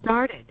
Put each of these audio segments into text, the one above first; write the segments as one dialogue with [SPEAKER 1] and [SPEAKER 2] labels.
[SPEAKER 1] started.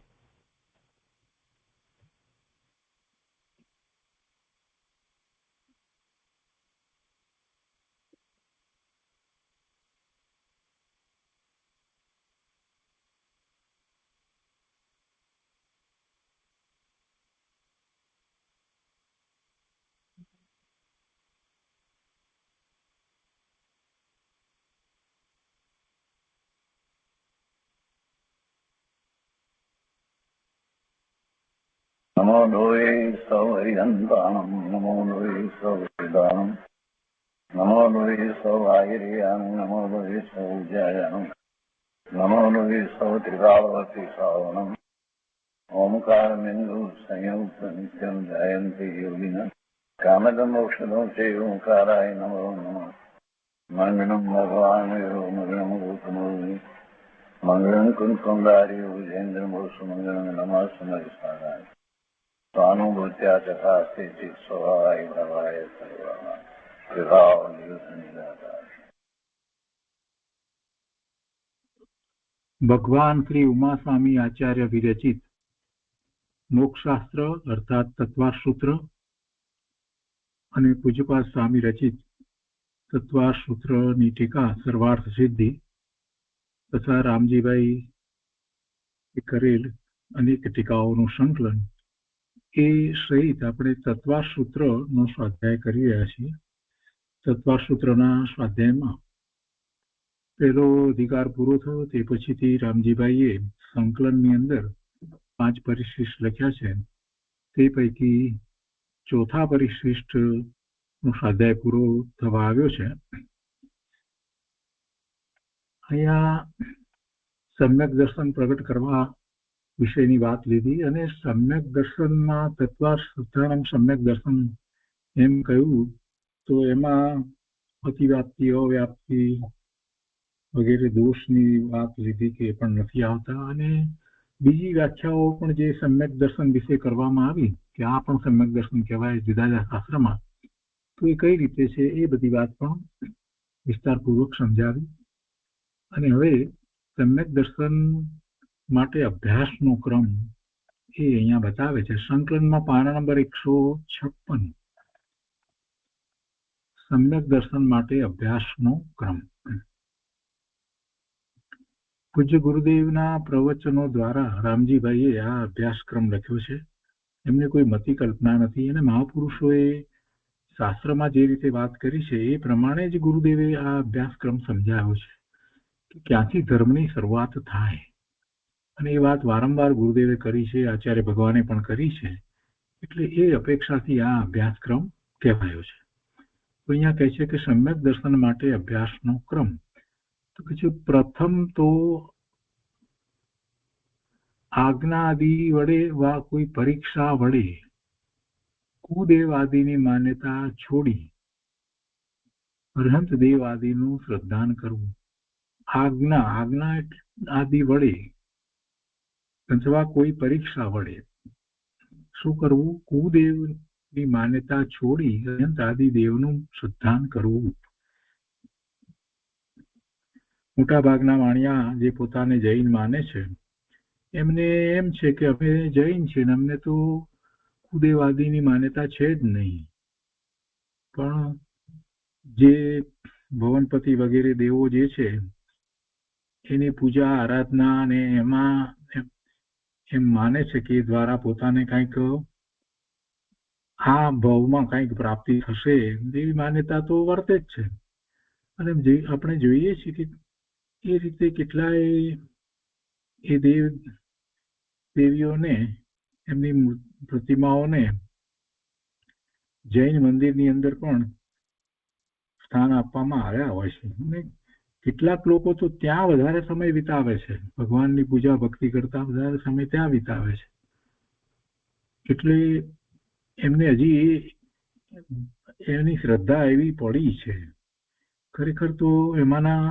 [SPEAKER 2] नमो लोये सौहरिहन्तानं नमो लोये सौहृदानं नमो लोये सौभागिर्यानं नमो लोये सौज्यायानं नमो लोये सौत्रिकावती सावनं ओंकारमिन्दु संयुक्त नित्यं जयन्ति योगिनः कामदमोक्षदं चैव ओंकाराय नमो नमः मङ्गलं भगवान् यो मङ्गलं भूतमोहि मङ्गलं कुन्कुण्डारि भुजेन्द्रमोसुमङ्गलं नमः समरिसाराय स्वानुभूत्या चकास्ते चित् स्वभावाय भवाय सर्वाः विभाव निदाता।
[SPEAKER 3] ભગવાન શ્રી ઉમાસ્વામી આચાર્ય વિરચિત મોક્ષશાસ્ત્ર અર્થાત તત્વાસૂત્ર અને પૂજ્યપાદ સ્વામી રચિત તત્વાસૂત્રની ટીકા સર્વાર્થ સિદ્ધિ તથા રામજીભાઈ કરેલ અનેક ટીકાઓનું સંકલન એ સહિત આપણે તત્વાસૂત્રનો સ્વાધ્યાય કરી રહ્યા છીએ. તત્વાસૂત્રના સ્વાધ્યાયમાં પહેલો અધિકાર પૂરો થયો તે પછીથી રામજીભાઈએ સંકલનની અંદર 5 પરિશિષ્ટ લખ્યા છે. તે પૈકી ચોથા પરિશિષ્ટનો સ્વાધ્યાય પૂરો થવા આવ્યો છે. અહીંયા સમ્યક દર્શન પ્રગટ કરવા વિષયની વાત લીધી અને સમ્યક દર્શનમાં તત્વાસૂત્રમ સમ્યક દર્શન એમ કહ્યું તો એમાં અતિવ્યાપ્તિ અવ્યાપ્તિ વગેરે દોષની વાત લીધી કે એ પણ નથી આવતા અને બીજી વ્યાખ્યાઓ પણ જે સમ્યક દર્શન વિશે કરવામાં આવી કે આ પણ સમ્યક દર્શન કહેવાય જુદા જુદા શાસ્ત્રમાં, તો એ કઈ રીતે છે એ બધી વાત પણ વિસ્તારપૂર્વક સમજાવી. અને હવે સમ્યક દર્શન માટે અભ્યાસનો ક્રમ એ અહીંયા બતાવે છે. સંકલનમાં પાના નંબર 156 સમ્યક દર્શન માટે અભ્યાસનો ક્રમ. પૂજ્ય ગુરુદેવના પ્રવચનો દ્વારા રામજીભાઈએ આ અભ્યાસક્રમ લખ્યો છે. એમને કોઈ મતિ કલ્પના નથી અને મહાપુરુષોએ શાસ્ત્રમાં જે રીતે વાત કરી છે એ પ્રમાણે જ ગુરુદેવે આ અભ્યાસક્રમ સમજાવ્યો છે કે ક્યાંથી ધર્મની શરૂઆત થાય. અને એ વાત વારંવાર ગુરુદેવે કરી છે, આચાર્ય ભગવાને પણ કરી છે, એટલે એ અપેક્ષાથી આ અભ્યાસક્રમ કહેવાયો છે. તો અહીંયા કહે છે કે સમ્યક દર્શન માટે અભ્યાસનો ક્રમ. તો પછી પ્રથમ તો આજ્ઞા આદિ વડે વા કોઈ પરીક્ષા વડે કુદેવ આદિની માન્યતા છોડી અરહંત દેવ આદિનું શ્રદ્ધાન કરવું. આજ્ઞા આદિ વડે અથવા કોઈ પરીક્ષા વડે શું કરવું? કુદેવની માન્યતા છોડી અરહંત આદિ દેવનું શ્રદ્ધાન કરવું. મોટા ભાગના વાણિયા જે પોતાને જૈન માને છે એમને એમ છે કે અમે જૈન છીએ ને અમને તો કુદેવાદીની માન્યતા છે જ નહીં, પણ જે ભવનપતિ વગેરે દેવો જે છે એની પૂજા આરાધના અને એમાં એમ માને છે કે એ દ્વારા પોતાને કંઈક આ ભાવમાં કંઈક પ્રાપ્તિ થશે એવી માન્યતા તો વર્તે જ છે. અને આપણે જોઈએ છીએ કે એ રીતે કેટલાય એ દેવીઓને એમની પ્રતિમાઓને જૈન મંદિરની અંદર પણ સ્થાન આપવામાં આવ્યા હોય છે અને કેટલાક લોકો તો ત્યાં વધારે સમય વિતાવે છે, ભગવાનની પૂજા ભક્તિ કરતા વધારે સમય ત્યાં વિતાવે છે. એટલે એમને હજી એની શ્રદ્ધા એવી પડી છે. ખરેખર તો એમાંના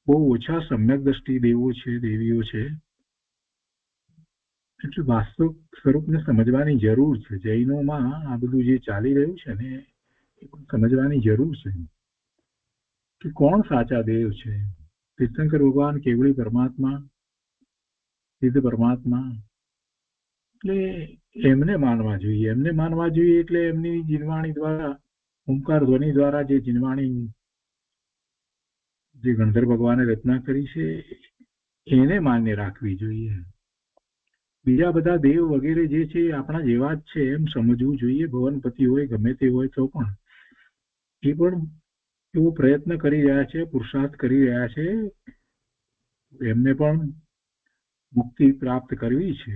[SPEAKER 3] બહુ ઓછા સમ્યક દ્રષ્ટિ દેવો છે, દેવીઓ છે. એટલે વાસ્તવિક સ્વરૂપને સમજવાની જરૂર છે. જૈનોમાં આ બધું જે ચાલી રહ્યું છે ને એ સમજવાની જરૂર છે કે કોણ સાચા દેવ છે. તીર્થંકર ભગવાન કેવળી પરમાત્મા સિદ્ધ પરમાત્મા, એટલે એમને માનવા જોઈએ. એમને માનવા જોઈએ એટલે એમની જીનવાણી દ્વારા, ઓમકાર ધ્વનિ દ્વારા જે જીનવાણી જે ગણધર ભગવાને રચના કરી છે એને માન્ય રાખવી જોઈએ. બીજા બધા દેવ વગેરે જે છે એ આપણા જેવા જ છે એમ સમજવું જોઈએ. ભવનપતિ હોય ગમે તે હોય તો પણ એ પણ એવો પ્રયત્ન કરી રહ્યા છે, પુરુષાર્થ કરી રહ્યા છે, એમને પણ મુક્તિ પ્રાપ્ત કરવી છે.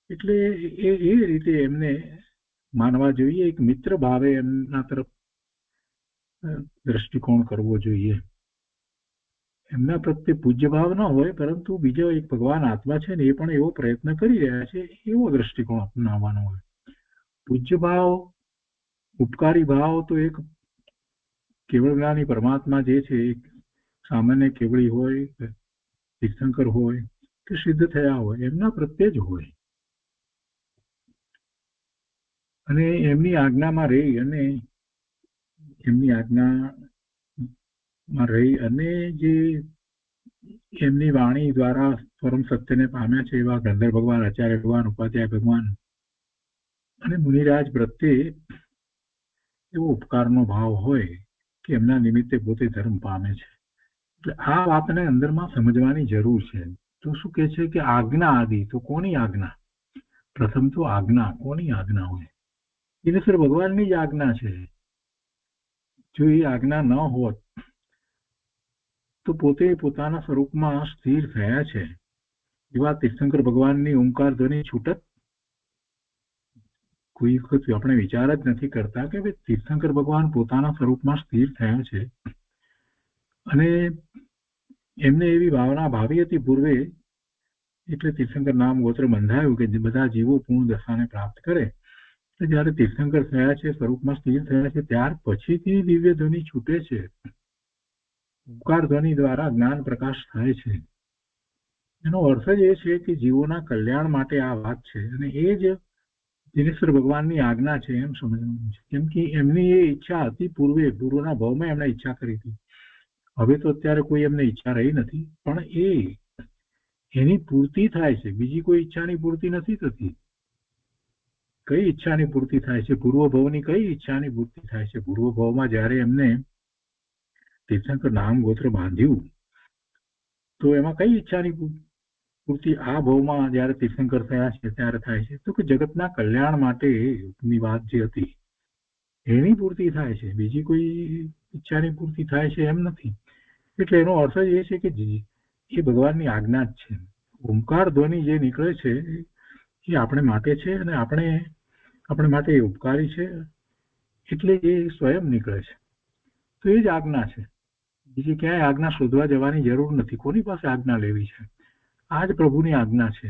[SPEAKER 3] એટલે એ રીતે એમને માનવા જોઈએ. એક મિત્ર ભાવે એમના તરફ દ્રષ્ટિકોણ કરવો જોઈએ. એમના પ્રત્યે પૂજ્ય ભાવ ન હોય, પરંતુ બીજો એક ભગવાન આત્મા છે ને એ પણ એવો પ્રયત્ન કરી રહ્યા છે, એવો દ્રષ્ટિકોણ અપનાવવાનો હોય. પૂજ્ય ભાવ, ઉપકારી ભાવ તો એક કેવળ જ્ઞાની પરમાત્મા જે છે, સામાન્ય કેવળી હોય, તીર્થંકર હોય કે સિદ્ધ થયા હોય, એમના પ્રત્યે જ હોય. અને એમની આજ્ઞામાં રહી અને એમની આજ્ઞામાં રહી અને જે એમની વાણી દ્વારા પરમ સત્યને પામ્યા છે એવા ગંધર્વ ભગવાન, આચાર્ય ભગવાન, ઉપાધ્યાય ભગવાન અને મુનિરાજ પ્રત્યે એવો ઉપકારનો ભાવ હોય કે એમના નિમિત્તે પોતે ધર્મ પામે છે. એટલે આ વાતને અંદરમાં સમજવાની જરૂર છે. તો શું કે છે કે આજ્ઞા આદિ, તો કોની આજ્ઞા? પ્રથમ તો આજ્ઞા, કોની આજ્ઞા હોય? દિનેશ્વર ભગવાનની જ આજ્ઞા છે. જો એ આજ્ઞા ન હોત તો પોતે પોતાના સ્વરૂપમાં સ્થિર થયા છે એવા તીર્થંકર ભગવાનની ઓમકાર ધ્વનિ છૂટક? કોઈ વખત આપણે વિચાર જ નથી કરતા કે તીર્થંકર ભગવાન પોતાના સ્વરૂપમાં સ્થિર થયા છે અને એમને એવી ભાવના ભાવી હતી પૂર્વે, એટલે તીર્થંકર નામ ગોત્ર બંધાયું કે બધા જીવો પૂર્ણ દશાને પ્રાપ્ત કરે. એટલે જયારે તીર્થંકર થયા છે, સ્વરૂપમાં સ્થિર થયા છે, ત્યાર પછીથી દિવ્ય ધ્વનિ છૂટે છે. ઓમકાર ધ્વનિ દ્વારા જ્ઞાન પ્રકાશ થાય છે. એનો અર્થ જ એ છે કે જીવોના કલ્યાણ માટે આ વાત છે અને એ જ દિનેશ્વર ભગવાનની આજ્ઞા છે એમ સમજવાનું છે. કેમ કે એમની એ ઈચ્છા હતી પૂર્વના ભાવમાં એમણે ઈચ્છા કરી હતી. હવે તો અત્યારે કોઈ એમને ઈચ્છા રહી નથી, પણ એની પૂર્તિ થાય છે. બીજી કોઈ ઈચ્છાની પૂર્તિ નથી થતી. કઈ ઈચ્છાની પૂર્તિ થાય છે? પૂર્વ ભાવની કઈ ઈચ્છાની પૂર્તિ થાય છે? પૂર્વ ભાવમાં જયારે એમને તીર્થંકર નામ ગોત્ર બાંધ્યું તો એમાં કઈ ઈચ્છાની પૂર્તિ આ ભાવમાં જયારે તીર્થંકર થયા છે ત્યારે થાય છે? તો કે જગતના કલ્યાણ માટેની વાત જે હતી એની પૂર્તિ થાય છે. બીજી કોઈ ઈચ્છાની પૂર્તિ થાય છે એમ નથી. એટલે એનો અર્થ જ એ છે કે એ ભગવાનની આજ્ઞા જ છે. ઓમકાર ધ્વનિ જે નીકળે છે એ આપણે માટે છે અને આપણે માટે ઉપકારી છે, એટલે એ સ્વયં નીકળે છે. તો એ જ આજ્ઞા છે. બીજી ક્યાંય આજ્ઞા શોધવા જવાની જરૂર નથી. કોની પાસે આજ્ઞા લેવી છે? આ જ પ્રભુની આજ્ઞા છે.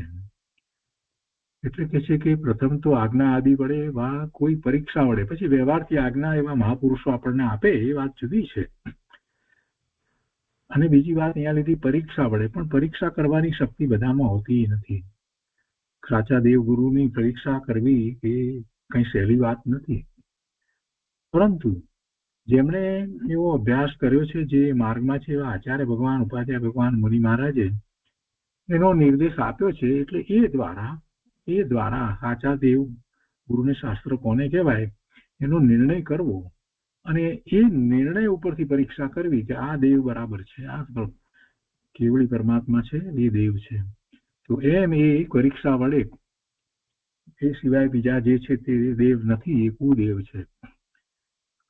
[SPEAKER 3] એટલે કે છે કે પ્રથમ તો આજ્ઞા આદિ વડે વા કોઈ પરીક્ષા વડે, પછી વ્યવહારથી આજ્ઞા એવા મહાપુરુષો આપણને આપે એ વાત જુદી છે. અને બીજી વાત અહીંયા લીધી પરીક્ષા વડે, પણ પરીક્ષા કરવાની શક્તિ બધામાં હોતી નથી. સાચા દેવગુરુની પરીક્ષા કરવી એ કઈ સહેલી વાત નથી. પરંતુ જેમણે એવો અભ્યાસ કર્યો છે, જે માર્ગમાં છે, એવા આચાર્ય ભગવાન, ઉપાધ્યાય ભગવાન, મુનિ મહારાજે એનો નિર્દેશ આપ્યો છે. એટલે એ દ્વારા સાચા દેવ ગુરુને શાસ્ત્ર કોને કહેવાય એનો નિર્ણય કરવો અને એ નિર્ણય ઉપરથી પરીક્ષા કરવી કે આ દેવ બરાબર છે, આ કેવળી પરમાત્મા છે, એ દેવ છે. તો એમ એ પરીક્ષા વડે એ સિવાય બીજા જે છે તે દેવ નથી, એ કુદેવ છે.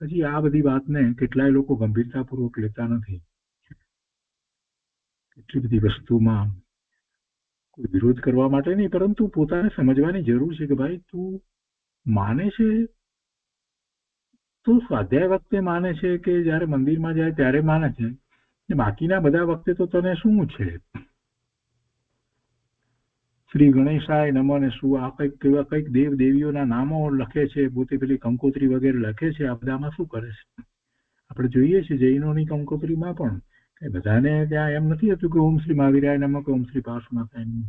[SPEAKER 3] પછી આ બધી વાતને કેટલાય લોકો ગંભીરતાપૂર્વક લેતા નથી. એટલી બધી વસ્તુમાં કોઈ વિરોધ કરવા માટે નહીં, પરંતુ પોતાને સમજવાની જરૂર છે કે ભાઈ તું માને છે તો સ્વાધ્યાય વખતે માને છે કે જયારે મંદિરમાં જાય ત્યારે માને છે, બાકીના બધા વખતે તો તને શું છે? શ્રી ગણેશાય નમઃ ને શું આ કઈક દેવ દેવીઓના નામો લખે છે, પોતે પેલી કંકોત્રી વગેરે લખે છે. આ બધામાં શું કરે છે? આપણે જોઈએ છીએ જૈનોની કંકોત્રીમાં પણ બધાને ત્યાં એમ નથી હતું કે ઓમ શ્રી મહાવીરાય નમઃ કે ઓમ શ્રી પાર્શ્વનાથાય નમઃ.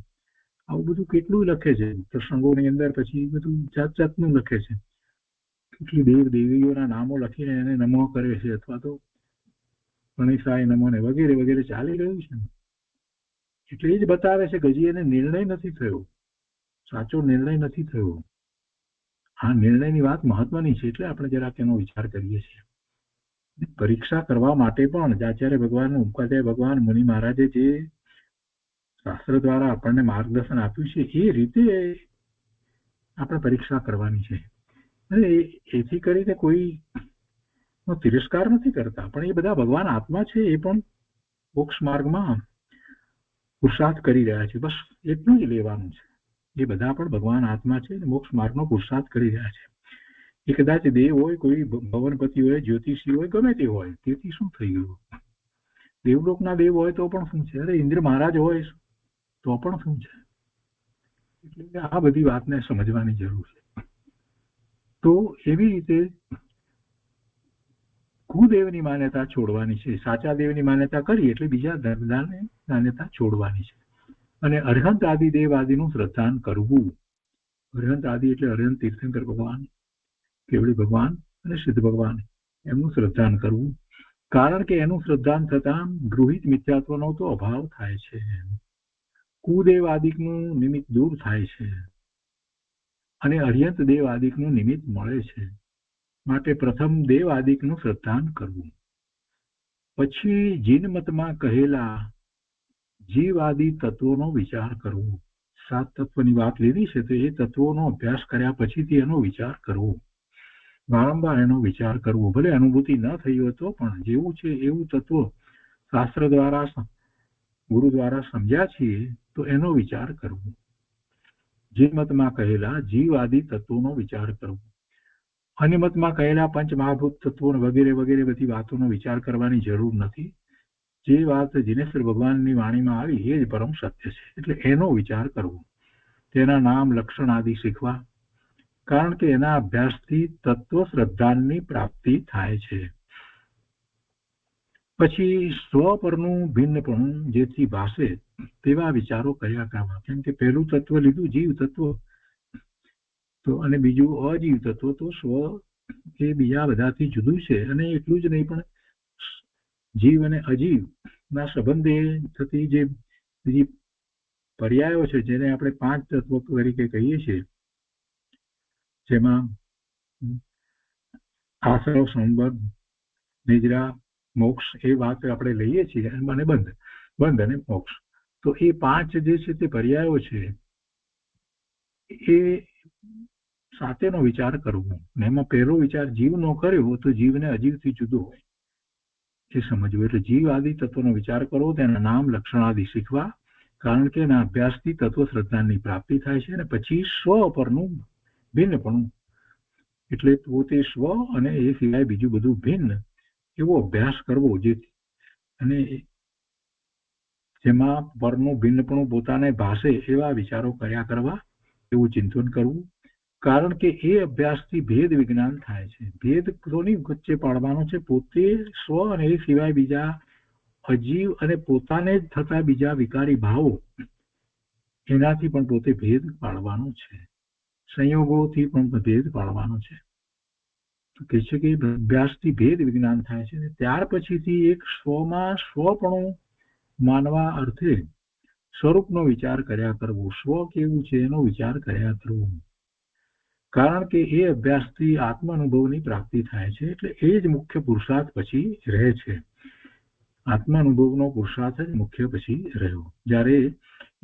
[SPEAKER 3] આવું બધું કેટલું લખે છે પ્રસંગોની અંદર. પછી બધું જાત જાતનું લખે છે. કેટલી દેવ દેવીઓના નામો લખીને એને નમઃ કરે છે, અથવા તો ગણેશાય નમઃ ને વગેરે વગેરે ચાલી રહ્યું છે. એટલે એ જ બતાવે છે કે હજી એને નિર્ણય નથી થયો, સાચો નિર્ણય નથી થયો. આ નિર્ણયની વાત મહત્વની છે, એટલે આપણે જરાક એનો વિચાર કરીએ છીએ. પરીક્ષા કરવા માટે પણ આચાર્ય ભગવાન, ઉપાધ્યાય ભગવાન, મુનિ મહારાજે જે શાસ્ત્ર દ્વારા આપણને માર્ગદર્શન આપ્યું છે એ રીતે આપણે પરીક્ષા કરવાની છે. અને એથી કરીને કોઈ તિરસ્કાર નથી કરતા, પણ એ બધા ભગવાન આત્મા છે, એ પણ મોક્ષ માર્ગમાં પુરુષાર્થ કરી રહ્યા છે. બસ એટલું જ લેવાનું છે. એ બધા પણ ભગવાન આત્મા છે, મોક્ષ માર્ગનો પુરુષાર્થ કરી રહ્યા છે. એ કદાચ દેવ હોય, કોઈ ભવનપતિ હોય, જ્યોતિષી હોય, ગમે તે હોય, તેથી શું થઈ ગયું? દેવલોકના દેવ હોય તો પણ શું છે? અરે ઇન્દ્ર મહારાજ હોય તો પણ શું છે? એટલે આ બધી વાતને સમજવાની જરૂર છે. તો એવી રીતે કુદેવની માન્યતા છોડવાની છે. સાચા દેવની માન્યતા કરી એટલે બીજા ધર્મની માન્યતા છોડવાની છે. અને અરહંત આદિ દેવ આદિનું શ્રદ્ધાન કરવું. અરહંત આદિ એટલે અરહંત તીર્થંકર ભગવાન, કેવડી ભગવાન અને સિદ્ધ ભગવાન, એમનું શ્રદ્ધાન કરવું. કારણ કે એનું શ્રદ્ધાન થતાં ગૃહિત મિથ્યાત્વનો તો અભાવ થાય છે. કુદેવ આદિકનું નિમિત્ત દૂર થાય છે અને અર્યંત દેવ આદિકનું નિમિત્ત મળે છે. માટે પ્રથમ દેવ આદિકનું શ્રદ્ધાન કરવું. પછી જીનમતમાં કહેલા જીવ આદિ તત્વોનો વિચાર કરવો. 7 તત્વની વાત લીધી છે, તો એ તત્વોનો અભ્યાસ કર્યા પછીથી એનો વિચાર કરવો. વારંવાર એનો વિચાર કરવો. ભલે અનુભૂતિ ન થઈ હોય તો પણ જેવું છે એવું તત્વ શાસ્ત્ર દ્વારા, ગુરુ દ્વારા સમજ્યા છીએ તો એનો વિચાર કરવો. જીનમતમાં કહેલા જીવ આદિ તત્વોનો વિચાર કરવો. અનિમતમાં કહેલા પંચ મહાભૂત તત્વો વગેરે વગેરે બધી વાતોનો વિચાર કરવાની જરૂર નથી. જે વાત જીનેશ્વર ભગવાનની વાણીમાં આવી એ જ પરમ સત્ય છે, એટલે એનો વિચાર કરવો. તેના નામ, લક્ષણ આદિ શીખવા. કારણ કે એના અભ્યાસથી તત્વ શ્રદ્ધાની પ્રાપ્તિ થાય છે. પછી સ્વ પરનું ભિન્નપણું જેથી ભાષે તેવા વિચારો કર્યા કરવા. કેમ કે પહેલું તત્વ લીધું જીવ તત્વ, તો અને બીજું અજીવ તત્વ, તો સ્વ એ બીજા બધાથી જુદું છે. અને એટલું જ નહીં, પણ જીવ અને અજીવ ના સંબંધે થતી જે બીજી પર્યાયો છે, જેને આપણે 5 તત્વો તરીકે કહીએ છીએ, જેમાં આશ્રવ, સંબંધ, નિદ્રા, મોક્ષ, એ વાત આપણે લઈએ છીએ, અને બંધ અને મોક્ષ. તો એ 5 જે છે તે પર્યાયો છે, એ સાથેનો વિચાર કરવો. એમાં પહેલો વિચાર જીવનો કર્યો તો જીવને અજીવથી જુદો હોય એ સમજવું. એટલે જીવ આદિ તત્વનો વિચાર કરવો, તેના નામ, લક્ષણ આદિ શીખવા. કારણ કે એના અભ્યાસથી તત્વ શ્રદ્ધાની પ્રાપ્તિ થાય છે. અને પછી સ્વ પરનું ભિન્નપણું, એટલે પોતે સ્વ અને એ સિવાય બીજું બધું ભિન્ન એવો અભ્યાસ કરવો, જેથી અને જેમાં પરનું ભિન્નપણું પોતાને ભાષે એવા વિચારો કર્યા કરવા, એવું ચિંતન કરવું. કારણ કે એ અભ્યાસથી ભેદ વિજ્ઞાન થાય છે. ભેદ કોની વચ્ચે પાડવાનો છે? પોતે સ્વ અને એ સિવાય બીજા અજીવ અને પોતાને જ થતા બીજા વિકારી ભાવો, એનાથી પણ પોતે ભેદ પાડવાનો છે. સંયોગોથી પણ ભેદ પાડવાનો છે. તો કહે છે કે અભ્યાસથી ભેદ વિજ્ઞાન થાય છે. ત્યાર પછીથી એક સ્વમાં સ્વપણું માનવા અર્થે સ્વરૂપનો વિચાર કર્યા કરવો. સ્વ કેવું છે એનો વિચાર કર્યા કરવો. કારણ કે એ અભ્યાસથી આત્મ અનુભવની પ્રાપ્તિ થાય છે. એટલે એ જ મુખ્ય પુરુષાર્થ પછી રહે છે. આત્માનુભવનો પુરુષાર્થ જ મુખ્ય પછી રહ્યો. જ્યારે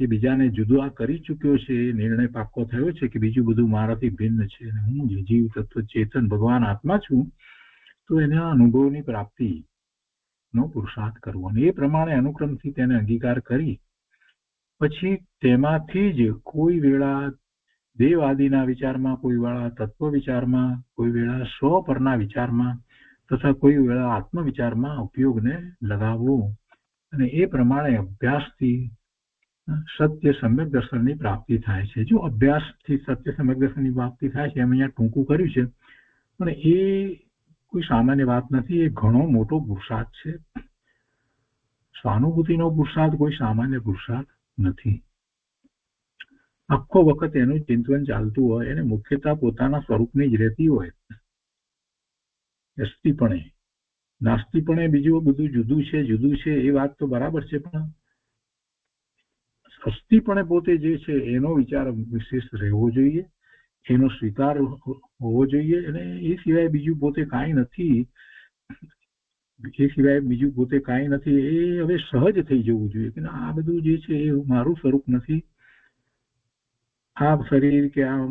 [SPEAKER 3] એ બીજાને જુદા કરી ચૂક્યો છે, નિર્ણય પાક્કો થયો છે કે બીજું બધું મારાથી ભિન્ન છે, અને હું જે જીવ તત્વ ચેતન ભગવાન આત્મા છું, તો એના અનુભવની પ્રાપ્તિનો પુરુષાર્થ કરવો. અને એ પ્રમાણે અનુક્રમથી તેને અંગીકાર કરી પછી તેમાંથી જ કોઈ વેળા દેવ આદિના વિચારમાં, કોઈ વેળા તત્વ વિચારમાં, કોઈ વેળા સ્વ પરના વિચારમાં, તથા કોઈ વેળા આત્મ વિચારમાં ઉપયોગને લગાવવો. અને એ પ્રમાણે અભ્યાસથી સત્ય સમ્યક દર્શનની પ્રાપ્તિ થાય છે. જો અભ્યાસથી સત્ય સમ્યક દર્શનની પ્રાપ્તિ થાય છે, એમ અહીંયા ટૂંકું કર્યું છે, પણ એ કોઈ સામાન્ય વાત નથી. એ ઘણો મોટો પુરુષાર્થ છે. સ્વાનુભૂતિનો પુરુષાર્થ કોઈ સામાન્ય પુરુષાર્થ નથી. આખો વખત એનું ચિંતન ચાલતું હોય, એને મુખ્યતા પોતાના સ્વરૂપની જ રહેતી હોય. અસ્થિપણે, નાસ્તિપણે બીજું બધું જુદું છે એ વાત તો બરાબર છે, પણ અસ્થિપણે પોતે જે છે એનો વિચાર વિશેષ રહેવો જોઈએ, એનો સ્વીકાર હોવો જોઈએ, અને એ સિવાય બીજું પોતે કાંઈ નથી, એ હવે સહજ થઈ જવું જોઈએ કે આ બધું જે છે એ મારું સ્વરૂપ નથી, આ શરીર કે આ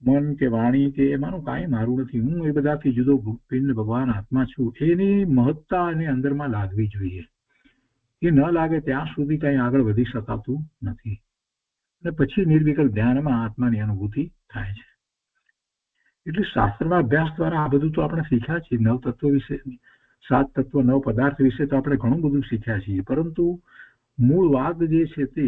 [SPEAKER 3] મન કે વાણી કે એમાંનું કાંઈ મારું નથી, હું એ બધાથી જુદો પિંડ ભગવાન આત્મા છું. એની મહત્તા એને અંદરમાં લાગવી જોઈએ. એ ન લાગે ત્યાં સુધી કંઈ આગળ વધી શકાતું નથી. અને પછી નિર્વિકલ્પ ધ્યાનમાં આત્માની અનુભૂતિ થાય છે. એટલે શાસ્ત્રના અભ્યાસ દ્વારા આ બધું તો આપણે શીખ્યા છીએ. 9 તત્વો વિશે, 7 તત્વો 9 પદાર્થ વિશે તો આપણે ઘણું બધું શીખ્યા છીએ, પરંતુ મૂળ વાત જે છે તે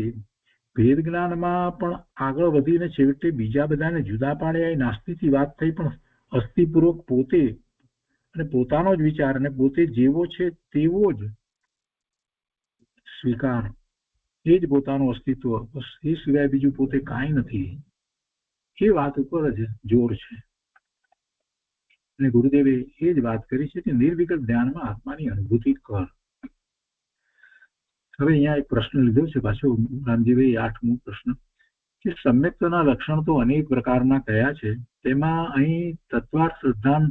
[SPEAKER 3] ભેદ જ્ઞાનમાં પણ આગળ વધીને છેવટે બીજા બધાને જુદા પાડ્યા એ નાસ્તિકથી વાત થઈ, પણ અસ્થિપૂર્વક પોતે અને પોતાનો જ વિચાર અને પોતે જેવો છે તેવો જ સ્વીકાર, એ જ પોતાનું અસ્તિત્વ, બસ એ સિવાય બીજું પોતે કાંઈ નથી, એ વાત ઉપર જ જોર છે. અને ગુરુદેવે એ જ વાત કરી છે કે નિર્વિકલ્પ ધ્યાનમાં આત્માની અનુભૂતિ કર. હવે અહીંયા એક પ્રશ્ન લીધો છે પાછો રામજીભાઈ, 8મો પ્રશ્ન, કે સમ્યક્તના લક્ષણ તો અનેક પ્રકારના કયા છે, તેમાં અહીં તત્વાર્થ શ્રદ્ધાન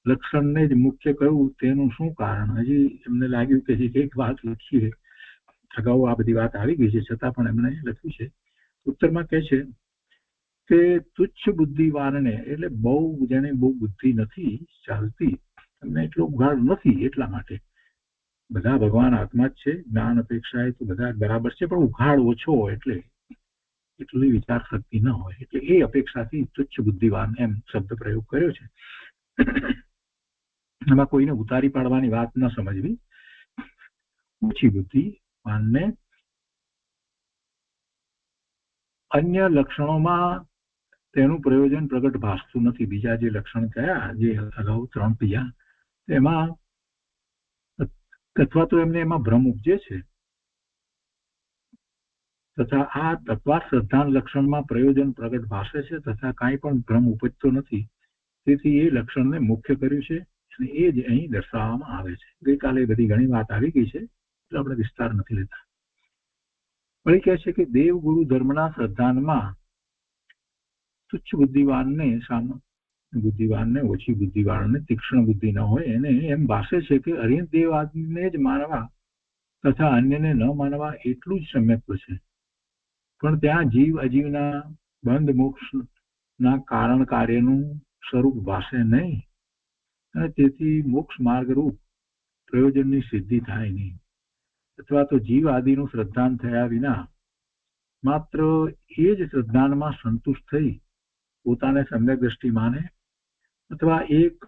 [SPEAKER 3] લક્ષણને જ મુખ્ય કહ્યું, તેનું શું કારણ? હજી એમને લાગ્યું કે એક વાત લખીએ, અગાઉ આ બધી વાત આવી ગઈ છે છતાં પણ એમને લખ્યું છે. ઉત્તરમાં કહે છે કે તુચ્છ બુદ્ધિવાનને, એટલે જેને બહુ બુદ્ધિ નથી ચાલતી, એમને એટલો ઉઘાડ નથી, એટલા માટે બધા ભગવાન આત્મા જ છે, જ્ઞાન અપેક્ષાએ તો બધા બરાબર છે, પણ ઉઘાડ ઓછો, એટલે એટલી વિચાર શક્તિ ન હોય, એટલે એ અપેક્ષાથી તુચ્છ બુદ્ધિવાન એમ શબ્દ પ્રયોગ કર્યો છે. એમાં કોઈને ઉતારી પાડવાની વાત ન સમજવી. ઓછી બુદ્ધિવાનને અન્ય લક્ષણોમાં તેનું પ્રયોજન પ્રગટ ભાસતું નથી. બીજા જે લક્ષણ કયા, જે અગાઉ 3 બીજા, એમાં અથવા તો એમને એમાં ભ્રમ ઉપજે છે, તથા આ તત્વાર્થ શ્રદ્ધાન લક્ષણમાં પ્રયોજન પ્રગટ ભાસે છે, તથા કાંઈ પણ ભ્રમ ઉપજતો નથી. તેથી એ લક્ષણને મુખ્ય કર્યું છે, અને એ જ અહીં દર્શાવવામાં આવે છે. ગઈકાલે બધી ઘણી વાત આવી ગઈ છે, એટલે આપણે વિસ્તાર નથી લેતા. વળી કહે છે કે દેવ ગુરુ ધર્મના શ્રદ્ધાનમાં તુચ્છ બુદ્ધિવાનને ઓછી બુદ્ધિવાળાને તીક્ષ્ણ બુદ્ધિ ન હોય, એને એમ ભાસે છે કે અરિહંત દેવ આદિને જ માનવા તથા અન્યને ન માનવા એટલું જ સમ્યક્ત છે, પણ ત્યાં જીવ અજીવના બંધ મોક્ષના કારણ કાર્યનું સ્વરૂપ ભાસે નહીં, અને તેથી મોક્ષ માર્ગ રૂપ પ્રયોજનની સિદ્ધિ થાય નહીં. અથવા તો જીવ આદિનું શ્રદ્ધાન થયા વિના માત્ર એ જ શ્રદ્ધાનમાં સંતુષ્ટ થઈ પોતાને સમ્યક દ્રષ્ટિ માને, અથવા એક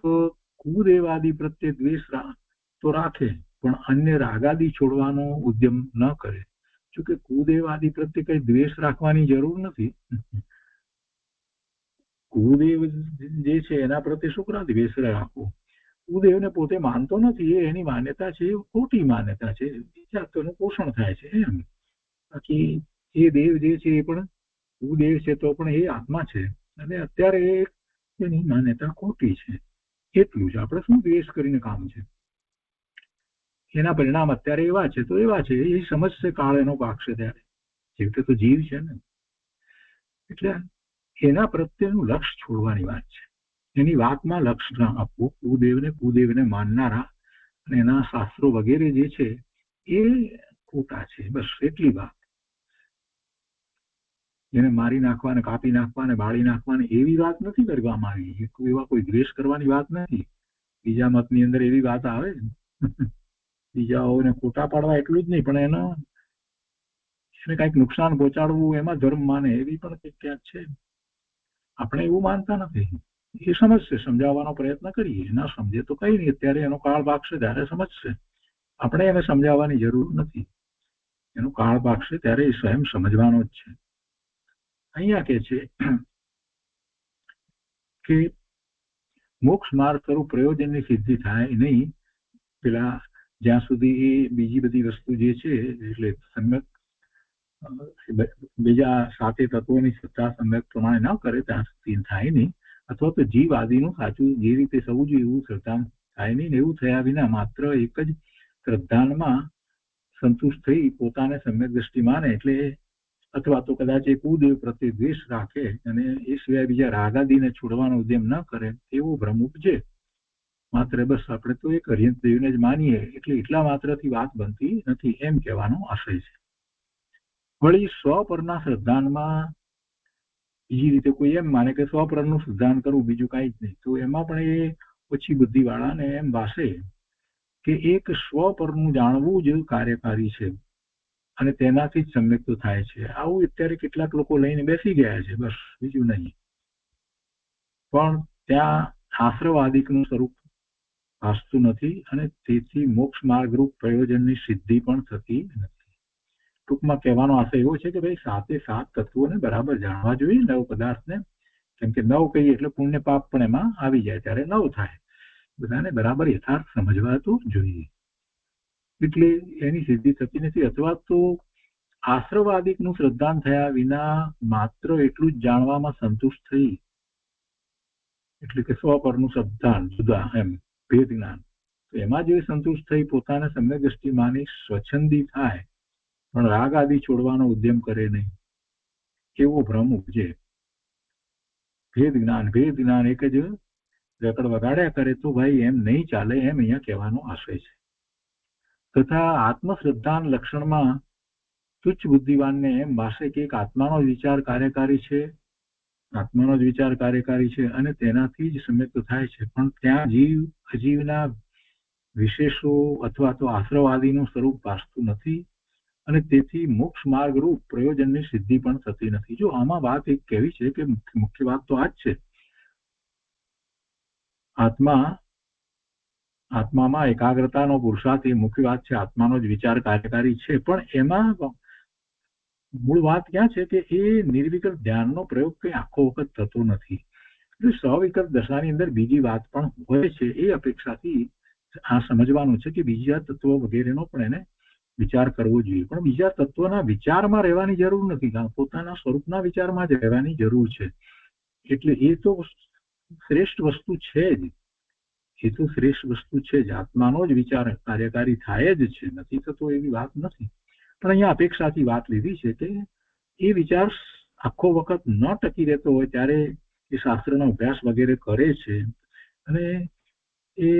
[SPEAKER 3] કુદેવાદી પ્રત્યે દ્વેષ તો રાખે, પણ અન્ય રાગાદી છોડવાનો ઉદ્યમ ન કરે. જોકે કુદેવાદી પ્રત્યે કઈ દ્વેષ રાખવાની જરૂર નથી. કુદેવ જે છે એના પ્રત્યે શું કરવા દ્વેષ રાખવો? કુદેવને પોતે માનતો નથી, એ એની માન્યતા છે, એ ખોટી માન્યતા છે, જાતનું પોષણ થાય છે એમ. બાકી એ દેવ જે છે એ પણ કુદેવ છે તો પણ એ આત્મા છે, અને અત્યારે એની માન્યતા ખોટી છે, એટલું જ. આપણે શું દ્વેષ કરીને કામ છે? એના પરિણામ અત્યારે એવા છે તો એવા છે, એ સમજશે, કાળ એનો પાકશે ત્યારે. જેવતે તો જીવ છે ને, એટલે એના પ્રત્યેનું લક્ષ છોડવાની વાત છે. એની વાતમાં લક્ષ ન આપવું. કુદેવને માનનારા અને એના શાસ્ત્રો વગેરે જે છે એ ખોટા છે, બસ એટલી વાત. એને મારી નાખવાને, કાપી નાખવાને, બાળી નાખવાને એવી વાત નથી કરવામાં આવી. એવા કોઈ દ્વેષ કરવાની વાત નથી. બીજા મતની અંદર એવી વાત આવે, બીજાઓને ખોટા પાડવા એટલું જ નહીં, પણ એને કંઈક નુકસાન પહોંચાડવું એમાં ધર્મ માને, એવી પણ ક્યાંક છે. આપણે એવું માનતા નથી. એ સમજશે, સમજાવવાનો પ્રયત્ન કરીએ, ના સમજે તો કઈ નહીં, અત્યારે એનો કાળ પાકશે ત્યારે સમજશે. આપણે એને સમજાવવાની જરૂર નથી. એનો કાળ પાકશે ત્યારે એ સ્વયં સમજવાનો જ છે. અહીંયા કે છે કે મોક્ષ માર્ગ કરું પ્રયોજનની સિદ્ધિ થાય નહીં, પેલા જ્યાં સુધી એ બીજી બધી વસ્તુ જે છે, એટલે સમ્યક બીજા 7 તત્વોની શ્રદ્ધા સમ્યક પ્રમાણે ન કરે ત્યાં સુધી થાય નહીં. અથવા તો જીવ આદિનું સાચું જે રીતે થવું જોઈએ એવું શ્રદ્ધા થાય નહીં. એવું થયા વિના માત્ર એક જ શ્રદ્ધાનમાં સંતુષ્ટ થઈ પોતાને સમ્યક દ્રષ્ટિ માને એટલે અથવા તો કદાચ એ કુદેવ પ્રત્યે દ્વેષ રાખે અને એ સિવાય બીજા રાગાદીને છોડવાનો ઉદ્યમ ન કરે એવો ભ્રમ ઉપજે. માત્ર બસ આપણે તો એક હરિયંત દેવને જ માનીએ એટલે એટલા માત્રથી વાત બનતી નથી એમ કહેવાનો આશય છે. વળી સ્વપરના શ્રદ્ધાનમાં બીજી રીતે કોઈ એમ માને કે સ્વપરનું સિદ્ધાંત કરવું બીજું કાંઈ જ નહીં, તો એમાં પણ એ ઓછી બુદ્ધિ વાળાને એમ ભાષે કે એક સ્વપરનું જાણવું જ કાર્યકારી છે અને તેનાથી જ સમ્યક તો થાય છે. આવું અત્યારે કેટલાક લોકો લઈને બેસી ગયા છે, બસ બીજું નહીં. પણ ત્યાં આશ્રવાદિકનું સ્વરૂપ ભાસતું નથી અને તેથી મોક્ષ માર્ગરૂપ પ્રયોજનની સિદ્ધિ પણ થતી નથી. ટૂંકમાં કહેવાનો આશય એવો છે કે ભાઈ સાતે સાત તત્વોને બરાબર જાણવા જોઈએ, નવ પદાર્થને. કેમ કે નવ કહીએ એટલે પુણ્ય પાપ પણ એમાં આવી જાય, ત્યારે નવ થાય. બધાને બરાબર યથાર્થ સમજવા તો જોઈએ, એટલે એની સિદ્ધિ થતી નથી. અથવા તો આશ્રવાદિકનું શ્રદ્ધાન થયા વિના માત્ર એટલું જ જાણવામાં સંતુષ્ટ થઈ, એટલે કે સ્વપરનું શ્રદ્ધાન જુદા એમ ભેદ જ્ઞાન, તો એમાં જો સંતુષ્ટ થઈ પોતાને સમ્યક દ્રષ્ટિ માની સ્વચ્છંદી થાય પણ રાગ આદિ છોડવાનો ઉદ્યમ કરે નહીં એવો ભ્રમ ઉપજે. ભેદ જ્ઞાન એક જ રેકડ વગાડ્યા કરે તો ભાઈ એમ નહીં ચાલે, એમ અહીંયા કહેવાનો આશય છે. તથા આત્મશ્રદ્ધાન લક્ષણમાં તુચ્છ બુદ્ધિવાનને એમ ભાષે કે એક આત્માનો જ વિચાર કાર્યકારી છે અને તેનાથી જ સમ્યક થાય છે. પણ ત્યાં જીવ અજીવના વિશેષો અથવા તો આશ્રવાદીનું સ્વરૂપ ભાસતું નથી અને તેથી મોક્ષ માર્ગ રૂપ પ્રયોજનની સિદ્ધિ પણ થતી નથી. જો આમાં વાત એક કહેવી છે કે મુખ્ય વાત તો આ જ છે, આત્મામાં એકાગ્રતાનો પુરુષાર્થ એ મુખ્ય વાત છે, આત્માનો જ વિચાર કાર્યકારી છે. પણ એમાં મૂળ વાત ક્યાં છે કે એ નિર્વિકલ્પ ધ્યાનનો પ્રયોગ કઈ આખો વખત થતો નથી. એટલે સવિકલ્પ દશાની અંદર બીજી વાત પણ હોય છે. એ અપેક્ષાથી આ સમજવાનું છે કે બીજા તત્વો વગેરેનો પણ એને વિચાર કરવો જોઈએ. પણ બીજા તત્વોના વિચારમાં રહેવાની જરૂર નથી, પોતાના સ્વરૂપના વિચારમાં જ રહેવાની જરૂર છે. એટલે એ તો શ્રેષ્ઠ વસ્તુ છે જ, આત્માનો જ વિચાર કાર્યકારી થાય જ છે, નથી થતો એવી વાત નથી. પણ અહીંયા અપેક્ષાથી વાત લીધી છે કે એ વિચાર આખો વખત ન ટકી રહેતો હોય ત્યારે એ શાસ્ત્રનો અભ્યાસ વગેરે કરે છે અને એ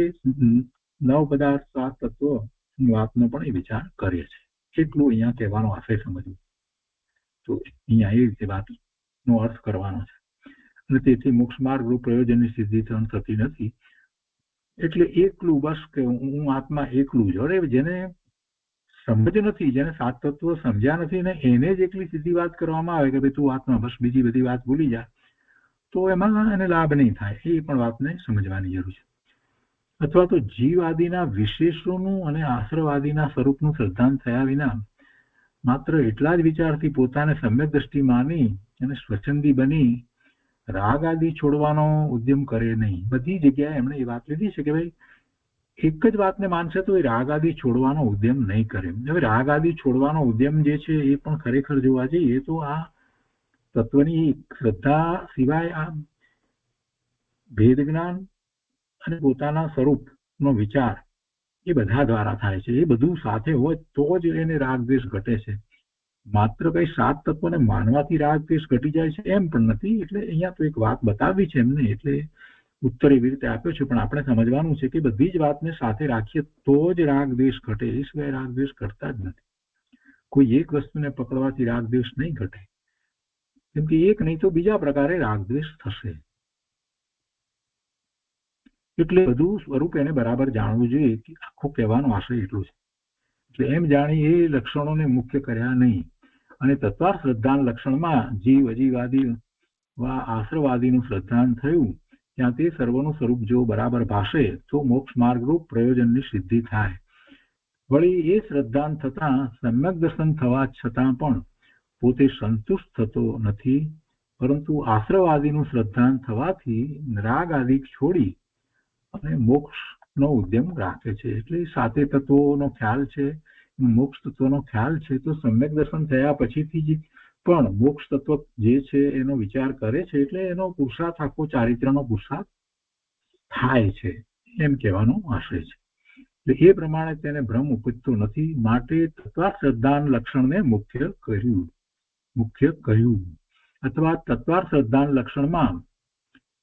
[SPEAKER 3] નવ પદાર્થ સાત તત્વો વાતનો પણ એ વિચાર કરે છે. એટલું અહીંયા કહેવાનો આશય સમજવું. તો અહીંયા એ રીતે વાતનો અર્થ કરવાનો છે. અને તેથી મોક્ષ માર્ગ રૂપ પ્રયોજનની સિદ્ધિ થતી નથી. એટલે એકલું બસ કે હું આત્મા એકલું જ. અરે જેને સમજ નથી, જેને સાત તત્વો સમજ્યા નથી ને એને જ એકલી સીધી વાત કરવામાં આવે કે ભાઈ તું આત્મા, બસ બીજી બધી વાત ભૂલી જા, તો એમાં એને લાભ નહીં થાય. એ પણ વાતને સમજવાની જરૂર છે. અથવા તો જીવ આદિના વિશેષોનું અને આશ્રવાદીના સ્વરૂપનું શ્રદ્ધાન થયા વિના માત્ર એટલા જ વિચારથી પોતાને સમ્યક દ્રષ્ટિ માની અને સ્વચ્છંદી બની રાગ આદિ છોડવાનો ઉદ્યમ કરે નહીં. બધી જગ્યાએ એમણે એ વાત લીધી છે કે ભાઈ એક જ વાતને માનશે તો એ રાગ આદિ છોડવાનો ઉદ્યમ નહીં કરે. હવે રાગ આદિ છોડવાનો ઉદ્યમ જે છે એ પણ ખરેખર જોવા જઈએ તો આ તત્વની શ્રદ્ધા સિવાય આ ભેદ જ્ઞાન અને પોતાના સ્વરૂપનો વિચાર એ બધા દ્વારા થાય છે. એ બધું સાથે હોય તો જ એને રાગ દ્વેષ ઘટે છે. માત્ર કઈ સાત તત્વોને માનવાથી રાગ દ્વેષ ઘટી જાય છે એમ પણ નથી. એટલે અહીંયા તો એક વાત બતાવી છે એમને, એટલે ઉત્તર એવી રીતે આપ્યો છે. પણ આપણે સમજવાનું છે કે બધી જ વાતને સાથે રાખીએ તો જ રાગ દ્વેષ ઘટે, એ સિવાય રાગ દ્વેષ ઘટતા જ નથી. કોઈ એક વસ્તુને પકડવાથી રાગ દ્વેષ નહીં ઘટે, કેમ કે એક નહીં તો બીજા પ્રકારે રાગ દ્વેષ થશે. એટલે બધું સ્વરૂપ એને બરાબર જાણવું જોઈએ. આખો કહેવાનો આશય એટલું છે. એટલે એમ જાણી એ લક્ષણોને મુખ્ય કર્યા નહીં અને તત્વાર શ્રદ્ધાન લક્ષણમાં જીવ અજીવાદી વા આશ્રવાદીનું શ્રદ્ધાન થયું ત્યાં તે સર્વનું સ્વરૂપ જો બરાબર ભાષે તો મોક્ષ માર્ગરૂપ પ્રયોજનની સિદ્ધિ થાય. વળી એ શ્રદ્ધાન થતાં સમ્યક દર્શન થવા છતાં પણ પોતે સંતુષ્ટ થતો નથી, પરંતુ આશ્રવાદીનું શ્રદ્ધાન થવાથી રાગ આદિ છોડી અને મોક્ષનો ઉદ્યમ રાખે છે. એટલે સાતે તત્વોનો ખ્યાલ છે, મોક્ષ તત્વનો ખ્યાલ છે, તો સમ્યક દર્શન થયા પછીથી જ પણ મોક્ષ તત્વ જે છે એનો વિચાર કરે છે. એટલે એનો પુરુષાર્થ આખો ચારિત્રનો પુરુષાર્થ થાય છે એમ કહેવાનો આશય છે. એ પ્રમાણે તેને ભ્રમ ઉપજતો નથી, માટે તત્વાર્થ શ્રદ્ધાન લક્ષણને મુખ્ય કહ્યું. અથવા તત્વાર્થ શ્રદ્ધાન લક્ષણમાં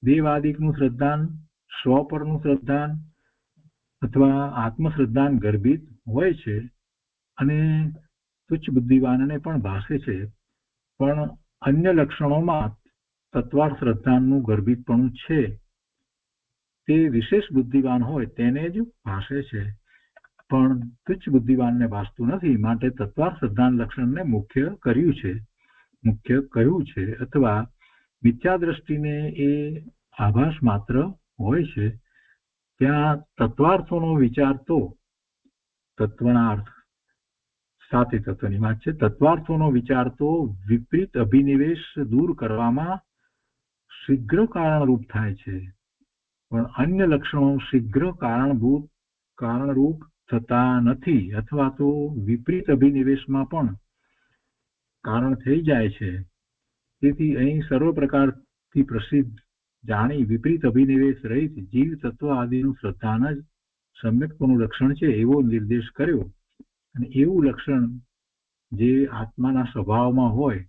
[SPEAKER 3] દેવાદિકનું શ્રદ્ધાન, સ્વ પરનું શ્રદ્ધાન અથવા આત્મશ્રદ્ધાન ગર્ભિત હોય છે અને તુચ્છ બુદ્ધિવાનને પણ ભાષે છે, પણ અન્ય લક્ષણોમાં તત્વાર્થ શ્રદ્ધાનનું ગર્ભિતપણું છે તે વિશેષ બુદ્ધિવાન હોય તેને જ ભાષે છે, પણ તુચ્છ બુદ્ધિવાનને ભાષતું નથી, માટે તત્વાર્થ શ્રદ્ધાન લક્ષણને મુખ્ય કહ્યું છે. અથવા મિથ્યા દ્રષ્ટિને એ આભાસ માત્ર હોય છે, ત્યાં તત્વાર્થોનો વિચાર તો તત્વના અર્થ સાથે તત્વની વાત છે, તત્વાર્થોનો વિચાર તો વિપરીત અભિનિવેશ દૂર કરવામાં શીઘ્ર કારણરૂપ થાય છે, પણ અન્ય લક્ષણો શીઘ્ર કારણરૂપ થતા નથી, અથવા તો વિપરીત અભિનિવેશમાં પણ કારણ થઈ જાય છે. તેથી અહીં સર્વ પ્રકારથી પ્રસિદ્ધ જાણી વિપરીત અભિનિવેશ રહિત જીવ તત્વ આદિનું શ્રદ્ધાન જ સમ્યકપણું લક્ષણ છે એવો નિર્દેશ કર્યો. અને એવું લક્ષણ જે આત્માના સ્વભાવમાં હોય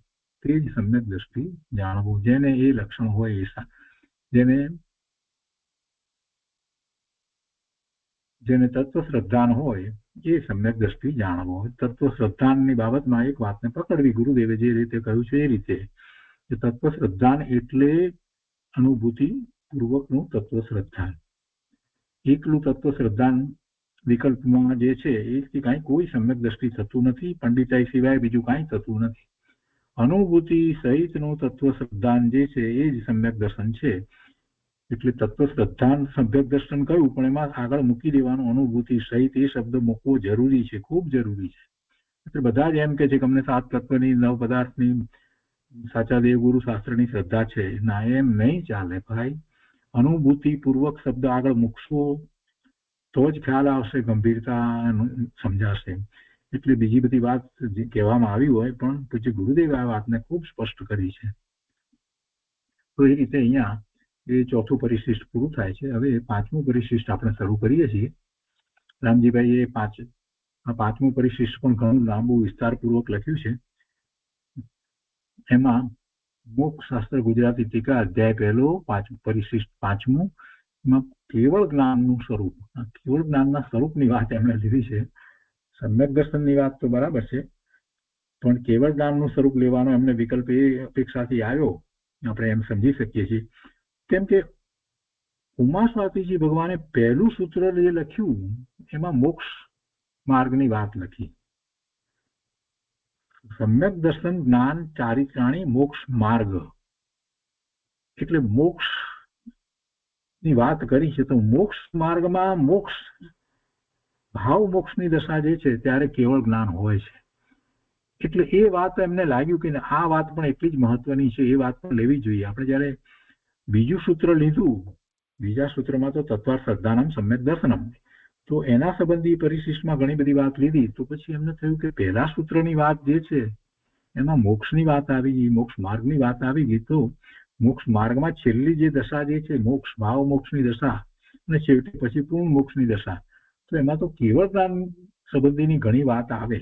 [SPEAKER 3] તે જ સમ્યક દ્રષ્ટિ જાણવું. જેને એ લક્ષણ હોય જેને તત્વ શ્રદ્ધાન હોય એ સમ્યક દ્રષ્ટિ જાણવો. તત્વ શ્રદ્ધાનની બાબતમાં એક વાતને પકડવી. ગુરુદેવે જે રીતે કહ્યું છે એ રીતે કે તત્વ શ્રદ્ધાન એટલે અનુભૂતિ પૂર્વકનું તત્વ શ્રદ્ધાન. એકલું તત્વ શ્રદ્ધાન વિકલ્પમાં જે છે એથી કાંઈ કોઈ સમ્યક દ્રષ્ટિ થતું નથી, પંડિતાઈ સિવાય બીજું કાંઈ થતું નથી. અનુભૂતિ સહિતનું તત્વ શ્રદ્ધાન જે છે એ જ સમ્યક દર્શન છે. એટલે તત્વ શ્રદ્ધાન સમ્યક દર્શન કહ્યું, પણ એમાં આગળ મૂકી દેવાનું અનુભૂતિ સહિત એ શબ્દ મૂકવો જરૂરી છે, ખૂબ જરૂરી છે. એટલે બધા જ એમ કે છે કે અમને સાત તત્વની, નવ પદાર્થની, સાચા દેવગુરુ શાસ્ત્રની શ્રદ્ધા છે. ના, એમ નહીં ચાલે ભાઈ. અનુભૂતિ પૂર્વક શબ્દ આગળ મૂકશો તો જ ખ્યાલ આવશે, ગંભીરતા સમજાશે. એટલે બીજી બધી વાત કહેવામાં આવી હોય પણ પૂજ્ય ગુરુદેવે આ વાતને ખૂબ સ્પષ્ટ કરી છે. તો એ રીતે અહીંયા એ ચોથું પરિશિષ્ટ પૂરું થાય છે. હવે પાંચમું પરિશિષ્ટ આપણે શરૂ કરીએ છીએ. રામજીભાઈ એ પાંચમું પરિશિષ્ટ પણ ઘણું લાંબુ વિસ્તારપૂર્વક લખ્યું છે. એમાં મોક્ષ શાસ્ત્ર ગુજરાતી ટીકા અધ્યાય 1, પરિશિષ્ટ 5, એમાં કેવળ જ્ઞાનનું સ્વરૂપ, કેવળ જ્ઞાનના સ્વરૂપની વાત એમણે લીધી છે. સમ્યક દર્શનની વાત તો બરાબર છે, પણ કેવળ જ્ઞાનનું સ્વરૂપ લેવાનો એમને વિકલ્પ એ અપેક્ષાથી આવ્યો, આપણે એમ સમજી શકીએ છીએ. કેમ કે ઉમા સ્વાતીજી ભગવાને પહેલું સૂત્ર જે લખ્યું એમાં મોક્ષ માર્ગની વાત લખી. સમ્યક દર્શન જ્ઞાન ચારિત્રાણી મોક્ષ માર્ગ, એટલે મોક્ષ ની વાત કરી છે. તો મોક્ષ માર્ગમાં મોક્ષ ભાવ મોક્ષની દશા જે છે ત્યારે કેવળ જ્ઞાન હોય છે. એટલે એ વાત એમને લાગ્યું કે આ વાત પણ એટલી જ મહત્વની છે, એ વાત પણ લેવી જોઈએ. આપણે જયારે બીજું સૂત્ર લીધું, બીજા સૂત્રમાં તો તત્વાર્થ શ્રદ્ધાનમ સમ્યક દર્શનમ, તો એના સંબંધી પરિશિષ્ટમાં ઘણી બધી વાત લીધી. તો પછી એમને થયું કે પહેલા સૂત્રની વાત જે છે એમાં મોક્ષની વાત આવી ગઈ, મોક્ષ માર્ગની વાત આવી ગઈ. તો મોક્ષ માર્ગમાં છેલ્લી જે દશા જે છે મોક્ષ ભાવ મોક્ષની દશા અને છેવટે પછી પૂર્ણ મોક્ષની દશા, તો એમાં તો કેવળ જ્ઞાન સંબંધીની ઘણી વાત આવે.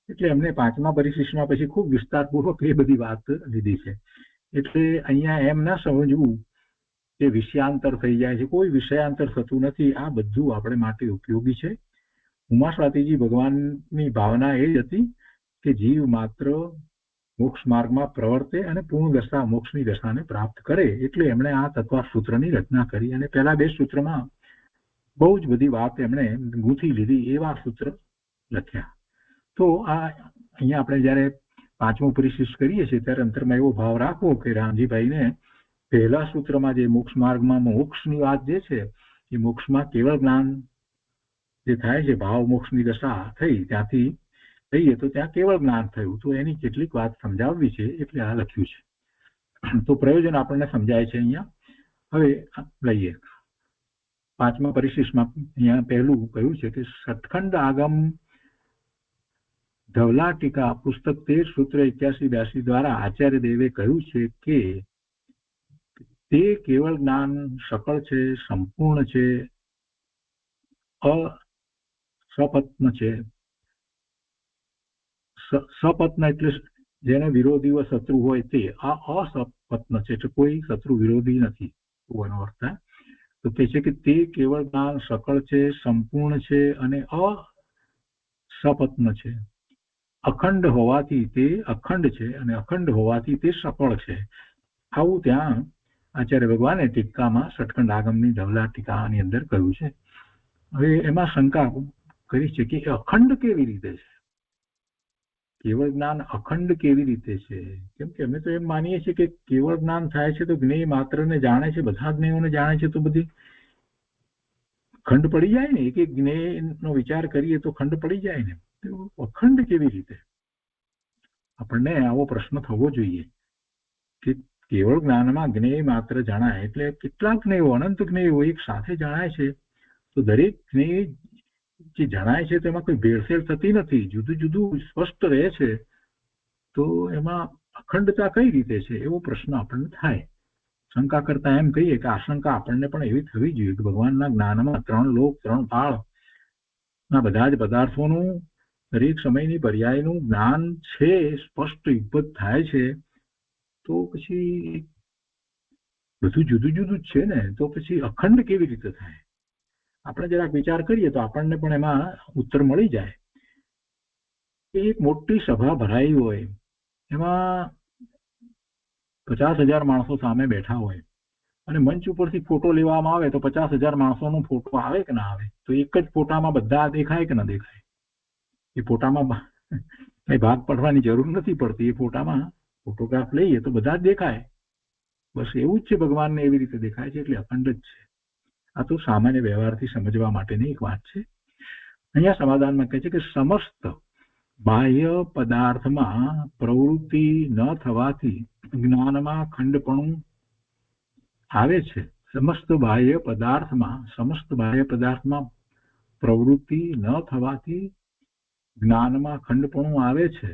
[SPEAKER 3] એટલે એમને પાંચમા પરિશિષ્ટમાં પછી ખૂબ વિસ્તારપૂર્વક એ બધી વાત લીધી છે. એટલે અહીંયા એમ ના સમજવું કે વિષયાંતર થઈ જાય છે, કોઈ વિષયાંતર થતું નથી. આ બધું આપણે માટે ઉપયોગી છે. ઉમા સ્વાતીજી ભગવાનની ભાવના એ જ હતી કે જીવ માત્ર મોક્ષ માર્ગમાં પ્રવર્તે અને પૂર્ણ દશા મોક્ષની દશાને પ્રાપ્ત કરે. એટલે એમણે આ તત્વાર્થ સૂત્રની રચના કરી અને પહેલા બે સૂત્રમાં બહુ જ બધી વાત એમણે ગૂંથી લીધી, એવા સૂત્ર લખ્યા. તો આ અહીંયા આપણે જયારે પાંચમું પરિશિષ્ટ કરીએ છીએ ત્યારે અંતરમાં એવો ભાવ રાખવો કે રામજીભાઈને પહેલા સૂત્રમાં જે મોક્ષ માર્ગમાં મોક્ષની વાત જે છે એ મોક્ષમાં કેવળ જ્ઞાન જે થાય છે, ભાવ મોક્ષની દશા થઈ, ત્યાંથી કહીએ તો ત્યાં કેવળ જ્ઞાન થયું. તો એની કેટલીક વાત સમજાવવી છે એટલે આ લખ્યું છે. તો પ્રયોજન આપણને સમજાય છે અહીંયા. હવે લઈએ પાંચમા પરિશિષ્ટમાં. અહીંયા પહેલું કહ્યું છે કે સતખંડ આગમ ધવલા ટીકા પુસ્તક 13 સૂત્ર 81-82 દ્વારા આચાર્ય દેવે કહ્યું છે કે તે કેવળ જ્ઞાન સકળ છે, સંપૂર્ણ છે, સપત્ન છે. સપત્ન એટલે જેને વિરોધી વ શત્રુ હોય તે. આ અસપત્ન છે એટલે કોઈ શત્રુ વિરોધી નથી એનો અર્થ થાય. તો તે છે કે તે કેવળ જ્ઞાન સકળ છે, સંપૂર્ણ છે અને અસપત્ન છે. અખંડ હોવાથી તે અખંડ છે અને અખંડ હોવાથી તે સકળ છે. આવું ત્યાં આચાર્ય ભગવાને ટીકામાં સટખંડ આગમની ધવલા ટીકાની અંદર કહ્યું છે. હવે એમાં શંકા કરી છે કે અખંડ કેવી રીતે છે, કેવળ જ્ઞાન અખંડ કેવી રીતે છે? કેમ કે અમે તો એમ માનીએ છીએ કે કેવળ જ્ઞાન થાય છે તો જ્ઞેય માત્રને જાણે છે, બધા જ્ઞેયોને જાણે છે, તો બધી ખંડ પડી જાય ને. એક એક જ્ઞેયનો વિચાર કરીએ તો ખંડ પડી જાય ને. અખંડ કેવી રીતે? આપણને આવો પ્રશ્ન થવો જોઈએ કે કેવળ જ્ઞાનમાં જ્ઞેય માત્ર જણાય એટલે કેટલાક જ્ઞેયો, અનંત જ્ઞેયો એક સાથે જણાય છે, તો દરેક જ્ઞેય જે જણાય છે તેમાં કોઈ ભેળસેળ થતી નથી, જુદું જુદું સ્પષ્ટ રહે છે, તો એમાં અખંડતા કઈ રીતે છે એવો પ્રશ્ન આપણને થાય. શંકા કરતા એમ કહીએ કે આશંકા આપણને પણ એવી થવી જોઈએ કે ભગવાનના જ્ઞાનમાં ત્રણ લોક, ત્રણ કાળ ના બધા જ પદાર્થોનું દરેક સમયની પર્યાયનું જ્ઞાન છે, સ્પષ્ટ યુગપત થાય છે, તો પછી બધું જુદું જુદું જ છે ને, તો પછી અખંડ કેવી રીતે થાય? આપણે જરાક વિચાર કરીએ તો આપણને પણ એમાં ઉત્તર મળી જાય. એક મોટી સભા ભરાઈ હોય, એમાં 50,000 માણસો સામે બેઠા હોય અને મંચ ઉપરથી ફોટો લેવામાં આવે તો 50,000 માણસોનો ફોટો આવે કે ના આવે? તો એક જ ફોટામાં બધા દેખાય કે ના દેખાય? એ ફોટામાં કઈ ભાગ પડવાની જરૂર નથી પડતી. એ ફોટામાં ફોટોગ્રાફ લઈએ તો બધા જ દેખાય. બસ એવું જ છે, ભગવાનને એવી રીતે દેખાય છે એટલે અખંડ જ છે. આ તો સામાન્ય વ્યવહારથી સમજવા માટેની એક વાત છે. અહીંયા સમાધાનમાં કહે છે કે સમસ્ત બાહ્ય પદાર્થમાં પ્રવૃત્તિ ન થવાથી જ્ઞાનમાં ખંડપણું આવે છે. સમસ્ત બાહ્ય પદાર્થમાં પ્રવૃત્તિ ન થવાથી જ્ઞાનમાં ખંડપણું આવે છે.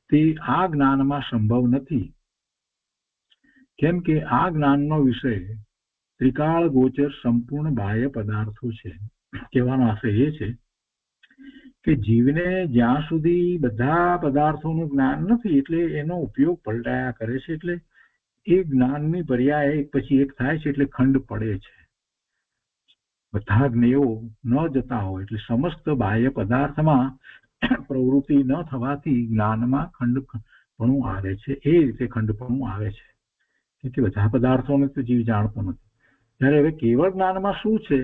[SPEAKER 3] તે આ જ્ઞાનમાં સંભવ નથી, કેમ કે આ જ્ઞાનનો વિષય ત્રિકાળ ગોચર સંપૂર્ણ બાહ્ય પદાર્થો છે. કહેવાનો આશય એ છે કે જીવને જ્યાં સુધી બધા પદાર્થોનું જ્ઞાન નથી એટલે એનો ઉપયોગ પલટાયા કરે છે, એટલે એ જ્ઞાનની પર્યાય એક પછી એક થાય છે એટલે ખંડ પડે છે. બધા જ્ઞેયો ન જતા હોય એટલે સમસ્ત બાહ્ય પદાર્થમાં પ્રવૃત્તિ ન થવાથી જ્ઞાનમાં ખંડપણું આવે છે. એ રીતે ખંડપણું આવે છે કે બધા પદાર્થોને તો જીવ જાણતો નથી. ત્યારે હવે કેવળ જ્ઞાનમાં શું છે?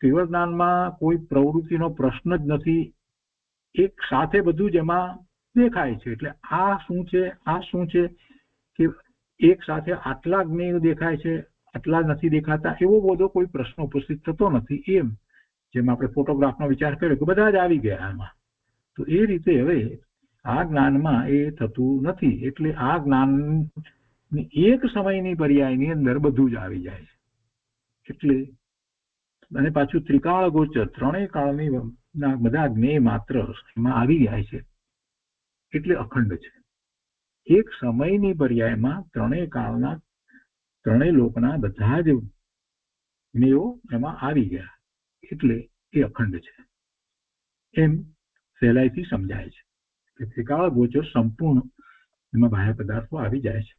[SPEAKER 3] કેવળ જ્ઞાનમાં કોઈ પ્રવૃત્તિનો પ્રશ્ન જ નથી, એક સાથે બધું જ એમાં દેખાય છે. એટલે આ શું છે, આ શું છે કે એક સાથે આટલા જ્ઞેય દેખાય છે, આટલા નથી દેખાતા, એવો બધો કોઈ પ્રશ્ન ઉપસ્થિત થતો નથી. એમ જેમ આપણે ફોટોગ્રાફનો વિચાર કર્યો કે બધા જ આવી ગયા એમાં, તો એ રીતે હવે આ જ્ઞાનમાં એ થતું નથી. એટલે આ જ્ઞાન એક સમયની પર્યાયની અંદર બધું જ આવી જાય છે. એટલે અને પાછું ત્રિકાળ ગોચર, ત્રણેય કાળની બધા જ્ઞેય માત્ર એમાં આવી જાય છે એટલે અખંડ છે. એક સમયની પર્યાયમાં ત્રણેય કાળના, ત્રણેય લોકના બધા જ જ્ઞેયો એમાં આવી ગયા એટલે એ અખંડ છે. એમ સહેલાઈથી સમજાય છે કે ત્રિકાળ ગોચર સંપૂર્ણ એમાં બાહ્ય પદાર્થો આવી જાય છે.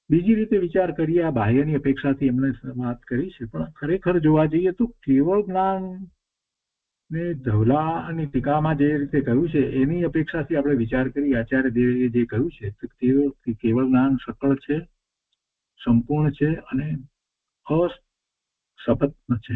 [SPEAKER 3] બીજી રીતે વિચાર કરીએ, આ બાહ્યની અપેક્ષાથી એમણે વાત કરી છે, પણ ખરેખર જોવા જઈએ તો કેવળ જ્ઞાન ને ધવલા અને ટીકામાં જે રીતે કહ્યું છે એની અપેક્ષાથી આપણે વિચાર કરીએ. આચાર્ય દેવે જે કહ્યું છે તે કેવળ જ્ઞાન સકળ છે, સંપૂર્ણ છે અને અસપત્ન છે.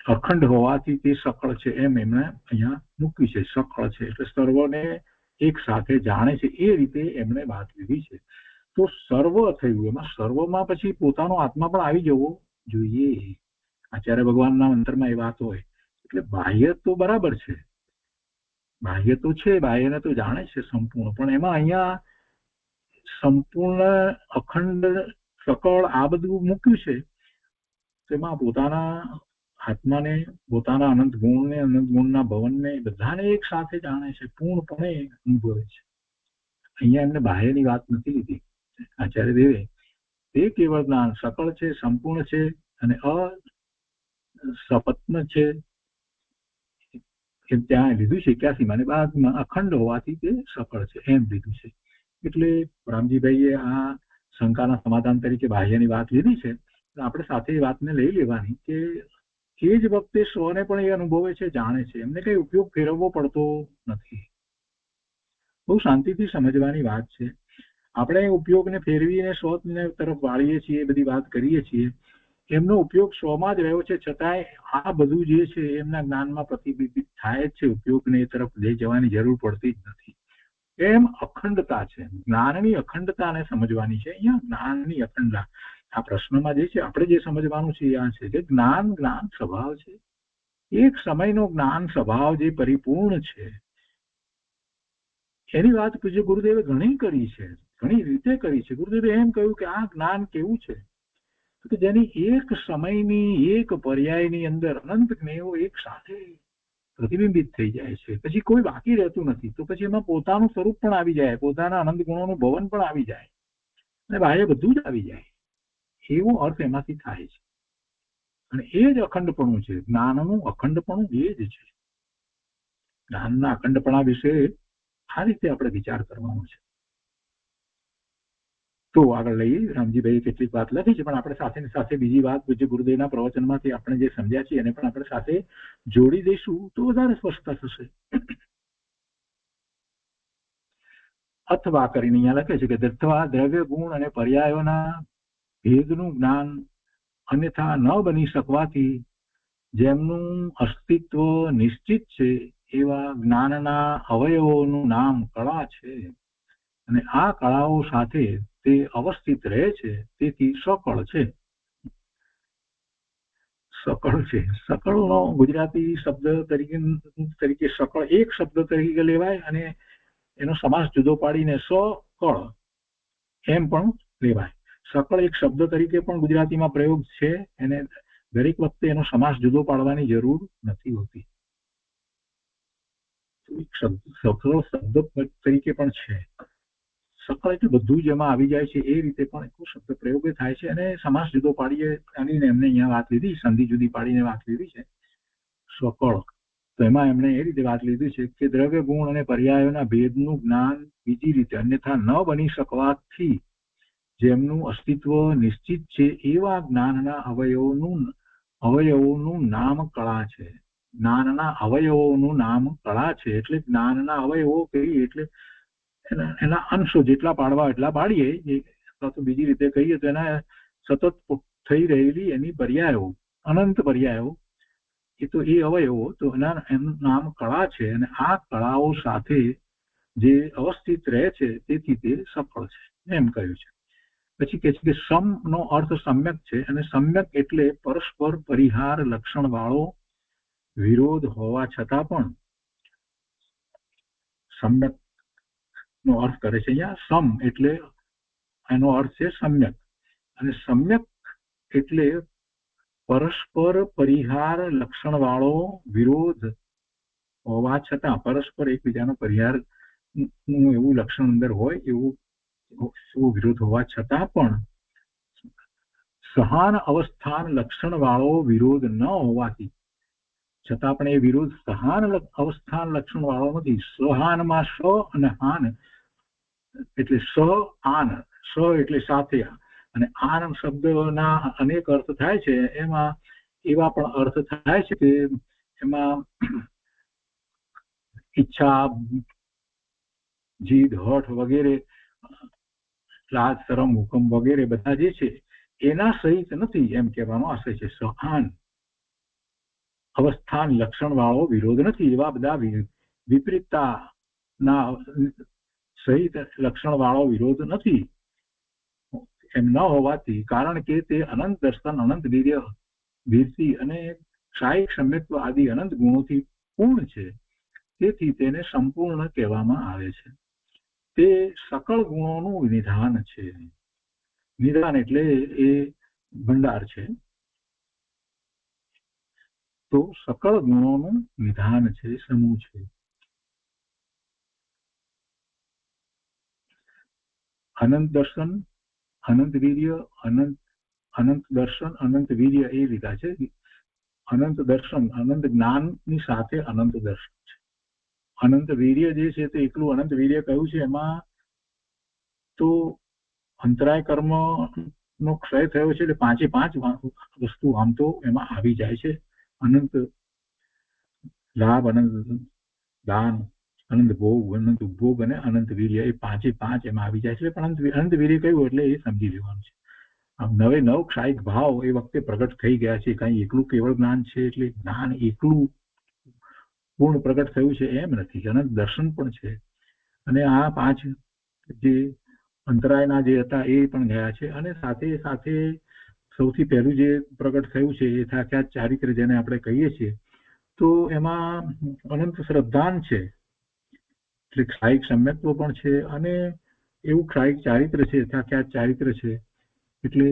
[SPEAKER 3] અખંડ હોવાથી તે સકળ છે એમ એમણે અહીંયા મૂક્યું છે. સકળ છે એટલે સર્વને એક સાથે જાણે છે, એ રીતે એમણે વાત લીધી છે. તો સર્વ થયું, એમાં સર્વમાં પછી પોતાનો આત્મા પણ આવી જવો જોઈએ. આચાર્ય ભગવાનના અંતરમાં એ વાત હોય એટલે બાહ્ય તો બરાબર છે, બાહ્ય તો છે, બાહ્યને તો જાણે છે સંપૂર્ણ, પણ એમાં અહીંયા સંપૂર્ણ, અખંડ, સકળ આ બધું મૂક્યું છે. તેમાં પોતાના આત્માને, પોતાના અનંત ગુણને, અનંત ગુણના ભવનને બધાને એક સાથે જાણે છે, પૂર્ણપણે અનુભવે છે. અહીંયા એમને બાહ્યની વાત નથી લીધી આચાર્ય દેવે. તે કેવળ જ્ઞાન સકળ છે, સંપૂર્ણ છે અને અસપત્ન છે. એમ ત્યાં લીધું છે 81 અને બાદમાં અખંડ હોવાથી તે સકળ છે એમ લીધું છે. એટલે રામજીભાઈએ આ શંકાના સમાધાન તરીકે બાહ્યની વાત લીધી છે. આપણે સાથે એ વાતને લઈ લેવાની કે એ જ વખતે સ્વને પણ એ અનુભવે છે, જાણે છે, એમને કઈ ઉપયોગ ફેરવવો પડતો નથી. બહુ શાંતિથી સમજવાની વાત છે. આપણે ઉપયોગને ફેરવીને સ્વને તરફ વાળીએ છીએ, બધી વાત કરીએ છીએ. એમનો ઉપયોગ સ્વમાં જ રહ્યો છે, છતાંય આ બધું જે છે એમના જ્ઞાનમાં પ્રતિબિંબિત થાય જ છે. ઉપયોગને એ તરફ લઈ જવાની જરૂર પડતી જ નથી. એમ અખંડતા છે, જ્ઞાનની અખંડતાને સમજવાની છે. અહીંયા જ્ઞાનની અખંડતા આ પ્રશ્નમાં જે છે આપણે જે સમજવાનું છે આ છે કે જ્ઞાન સ્વભાવ છે. એક સમયનો જ્ઞાન સ્વભાવ જે પરિપૂર્ણ છે એની વાત પૂજ્ય ગુરુદેવે ઘણી કરી છે, ઘણી રીતે કરી છે. ગુરુદેવે એમ કહ્યું કે આ જ્ઞાન કેવું છે કે જેની એક સમયની એક પર્યાયની અંદર અનંત જ્ઞેયો એક સાથે પ્રતિબિંબિત થઈ જાય છે, પછી કોઈ બાકી રહેતું નથી. તો પછી એમાં પોતાનું સ્વરૂપ પણ આવી જાય, પોતાના અનંત ગુણોનું ભવન પણ આવી જાય અને બાહ્ય બધું જ આવી જાય, એવો અર્થ એમાંથી થાય છે. અને એ જ અખંડપણું છે. જ્ઞાનનું અખંડપણું એ જ છે. જ્ઞાનના અખંડપણા વિશે આ રીતે આપણે વિચાર કરવાનો છે. તો આગળ લઈએ. રામજીભાઈએ કેટલીક વાત લખી છે, પણ આપણે સાથે સાથે બીજી વાત પૂજ્ય ગુરુદેવના પ્રવચનમાંથી આપણે જે સમજ્યા છીએ એને પણ આપણે સાથે જોડી દઈશું તો વધારે સ્પષ્ટતા થશે. અથવા કરીને અહીંયા લખે છે કે અથવા દ્રવ્ય ગુણ અને પર્યાયોના ભેદનું જ્ઞાન અન્યથા ન બની શકવાથી જેમનું અસ્તિત્વ નિશ્ચિત છે એવા જ્ઞાનના અવયવોનું નામ કળા છે અને આ કળાઓ સાથે તે અવસ્થિત રહે છે, તેથી સકળ છે. સકળ છે, સકળનો ગુજરાતી શબ્દ તરીકે સકળ એક શબ્દ તરીકે લેવાય અને એનો સમાસ જુદો પાડીને સકળ એમ પણ લેવાય. સકળ એક શબ્દ તરીકે પણ ગુજરાતીમાં પ્રયોગ છે, એને દરેક વખતે એનો સમાસ જુદો પાડવાની જરૂર નથી હોતી. સકળ શબ્દ તરીકે પણ છે. સકળ એટલે બધું જ એમાં આવી જાય છે, એ રીતે પણ એક શબ્દ પ્રયોગ થાય છે અને સમાસ જુદો પાડીએ એમને અહીંયા વાત લીધી, સંધિ જુદી પાડીને વાત લીધી છે સકળ. તો એમાં એમણે એ રીતે વાત લીધી છે કે દ્રવ્ય ગુણ અને પર્યાયોના ભેદનું જ્ઞાન બીજી રીતે અન્યથા ન બની શકવાથી જેમનું અસ્તિત્વ નિશ્ચિત છે એવા જ્ઞાનના અવયવોનું નામ કળા છે. જ્ઞાનના અવયવોનું નામ કળા છે. એટલે જ્ઞાનના અવયવો કહીએ એટલે એના અંશો જેટલા પાડવા એટલા પાડીએ, અથવા તો બીજી રીતે કહીએ તો એના સતત થઈ રહેલી એની પર્યાયો, અનંત પર્યાયો, એ તો એ અવયવો, તો એનું નામ કળા છે. અને આ કળાઓ સાથે જે અવસ્થિત રહે છે તેથી તે સફળ છે એમ કહ્યું છે. પછી કહે છે કે સમ નો અર્થ સમ્યક છે અને સમ્યક એટલે પરસ્પર પરિહાર લક્ષણ વાળો વિરોધ હોવા છતાં પણ સમ્યક નો અર્થ કરે છે અહીંયા. સમ એટલે એનો અર્થ છે સમ્યક અને સમ્યક એટલે પરસ્પર પરિહાર લક્ષણ વાળો વિરોધ હોવા છતાં, પરસ્પર એકબીજાનો પરિહાર નું એવું લક્ષણ અંદર હોય એવો વિરોધ હોવા છતાં પણ સહાન અવસ્થાન લક્ષણ વાળો વિરોધ ન હોવાથી છતાં પણ એ વિરોધ સહાન અવસ્થાન લક્ષણ વાળો નથી. સહાનમાં સ અને હાન એટલે સ આન, સ એટલે સાથે અને આન શબ્દના અનેક અર્થ થાય છે. એમાં એવા પણ અર્થ થાય છે કે એમાં ઈચ્છા, જીદ, હઠ વગેરે, લાજ, શરમ, હુકમ વગેરે બધા જે છે એના સહિત નથી એમ કહેવાનો આશય છે. સહાન અવસ્થાન લક્ષણ વાળો વિરોધ નથી, એવા બધા વિપરીતતાના સહિત લક્ષણ વાળો વિરોધ નથી એમ ન હોવાથી, કારણ કે તે અનંત દર્શન, અનંત વીર્ય, વીરતી અને ક્ષાયિક સમ્યક્ત્વ આદિ અનંત ગુણોથી પૂર્ણ છે, તેથી તેને સંપૂર્ણ કહેવામાં આવે છે. તે સકળ ગુણોનું નિધાન છે. નિધાન એટલે એ ભંડાર છે. તો સકળ ગુણોનું નિધાન છે, સમૂહ છે. અનંત દર્શન, અનંત વીર્ય, અનંત દર્શન, અનંત વીર્ય એ લીધા છે. અનંત દર્શન, અનંત જ્ઞાનની સાથે અનંત દર્શન છે. અનંત વીર્ય જે છે તે એકલું અનંત વીર્ય કહ્યું છે. એમાં તો અંતરાય કર્મ નો ક્ષય થયો છે એટલે 5 વસ્તુ આમ તો એમાં આવી જાય છે. અનંત લાભ, અનંત દાન, અનંત ભોગ, અનંત ઉપભોગ અને અનંત વીર્ય એ 5 એમાં આવી જાય છે. પણ અનંત વીર્ય કહ્યું એટલે એ સમજી લેવાનું છે. આમ નવે નવ ક્ષાયિક ભાવ એ વખતે પ્રગટ થઈ ગયા છે. કઈ એકલું કેવળ જ્ઞાન છે એટલે જ્ઞાન એકલું પૂર્ણ પ્રગટ થયું છે એમ નથી. અનંત દર્શન પણ છે. અને આ 5 જે અંતરાયના જે હતા એ પણ ગયા છે. અને સાથે સાથે સૌથી પહેલું જે પ્રગટ થયું છે એ સાક્ષાત ચારિત્ર જેને આપણે કહીએ છીએ, તો એમાં અનંત શ્રદ્ધાન છે. એટલે ક્ષાયિક સમ્યક્ત્વ પણ છે અને એવું ક્ષાયિક ચારિત્ર છે, સાક્ષાત ચારિત્ર છે. એટલે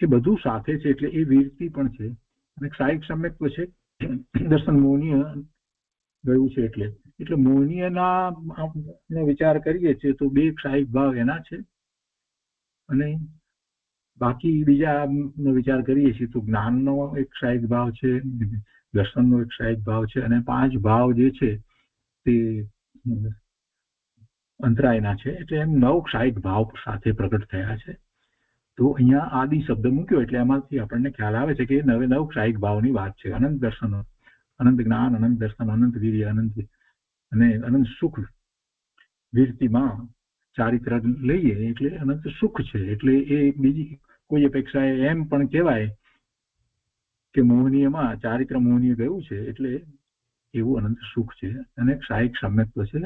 [SPEAKER 3] એ બધું સાથે છે. એટલે એ વીરતી પણ છે અને ક્ષાયિક સમ્યક્ત્વ છે. દર્શન મોહનીય ગયું છે. એટલે મોહનીયના વિચાર કરીએ છીએ તો 2 ક્ષાયિક ભાવ એના છે અને બાકી બીજા વિચાર કરીએ છીએ તો જ્ઞાનનો એક ક્ષાયિક ભાવ છે, દર્શનનો એક ક્ષાયિક ભાવ છે અને 5 ભાવ જે છે તે અંતરાયના છે. એટલે એમ 9 ક્ષાયિક ભાવ સાથે પ્રગટ થયા છે. તો અહીંયા આદિ શબ્દ મૂક્યો એટલે એમાંથી આપણને ખ્યાલ આવે છે કે 9 ક્ષાયિક ભાવની વાત છે. અનંત દર્શન, અનંત જ્ઞાન, અનંત દર્શન, અનંત વીર્ય, અનંત અને અનંત સુખ. વીરતીમાં ચારિત્ર લઈએ એટલે અનંત સુખ છે. એટલે એ બીજી કોઈ અપેક્ષાએ એમ પણ કહેવાય કે મોહનીયમાં ચારિત્ર મોહનીય ગયું છે એટલે એવું અનંત સુખ છે અને ક્ષાયિક સમ્યક્ત્વ છે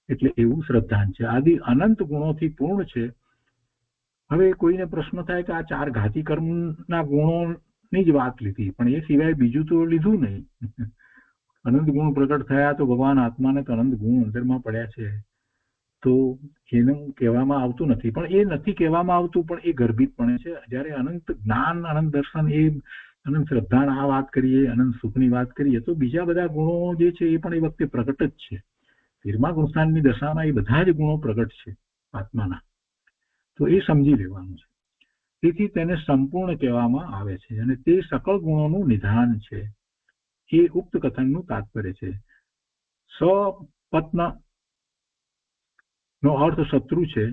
[SPEAKER 3] એટલે એવું શ્રદ્ધાન છે. આદિ અનંત ગુણોથી પૂર્ણ છે. હવે કોઈને પ્રશ્ન થાય કે આ 4 ઘાતી કર્મના ગુણોની જ વાત લીધી, પણ એ સિવાય બીજું તો લીધું નહીં. અનંત ગુણ પ્રગટ થયા તો ભગવાન આત્માને તો અનંત ગુણ અંદરમાં પડ્યા છે. તો એનું કહેવામાં આવતું નથી. પણ એ નથી કહેવામાં આવતું પણ એ ગર્ભિતપણે છે. જ્યારે અનંત જ્ઞાન, અનંત દર્શન, એ અનંત શ્રદ્ધાના આ વાત કરીએ, અનંત સુખની વાત કરીએ તો બીજા બધા ગુણો જે છે એ પણ એ વખતે પ્રગટ જ છે. 13મા ગુણસ્થાનની દશામાં એ બધા જ ગુણો પ્રગટ છે આત્માના. તો એ સમજી લેવાનું છે. તેથી તેને સંપૂર્ણ કહેવામાં આવે છે અને તે સકળ ગુણોનું નિધાન છે. એ ઉક્ત કથનનું તાત્પર્ય છે. સપત્ન નો અર્થ શત્રુ છે.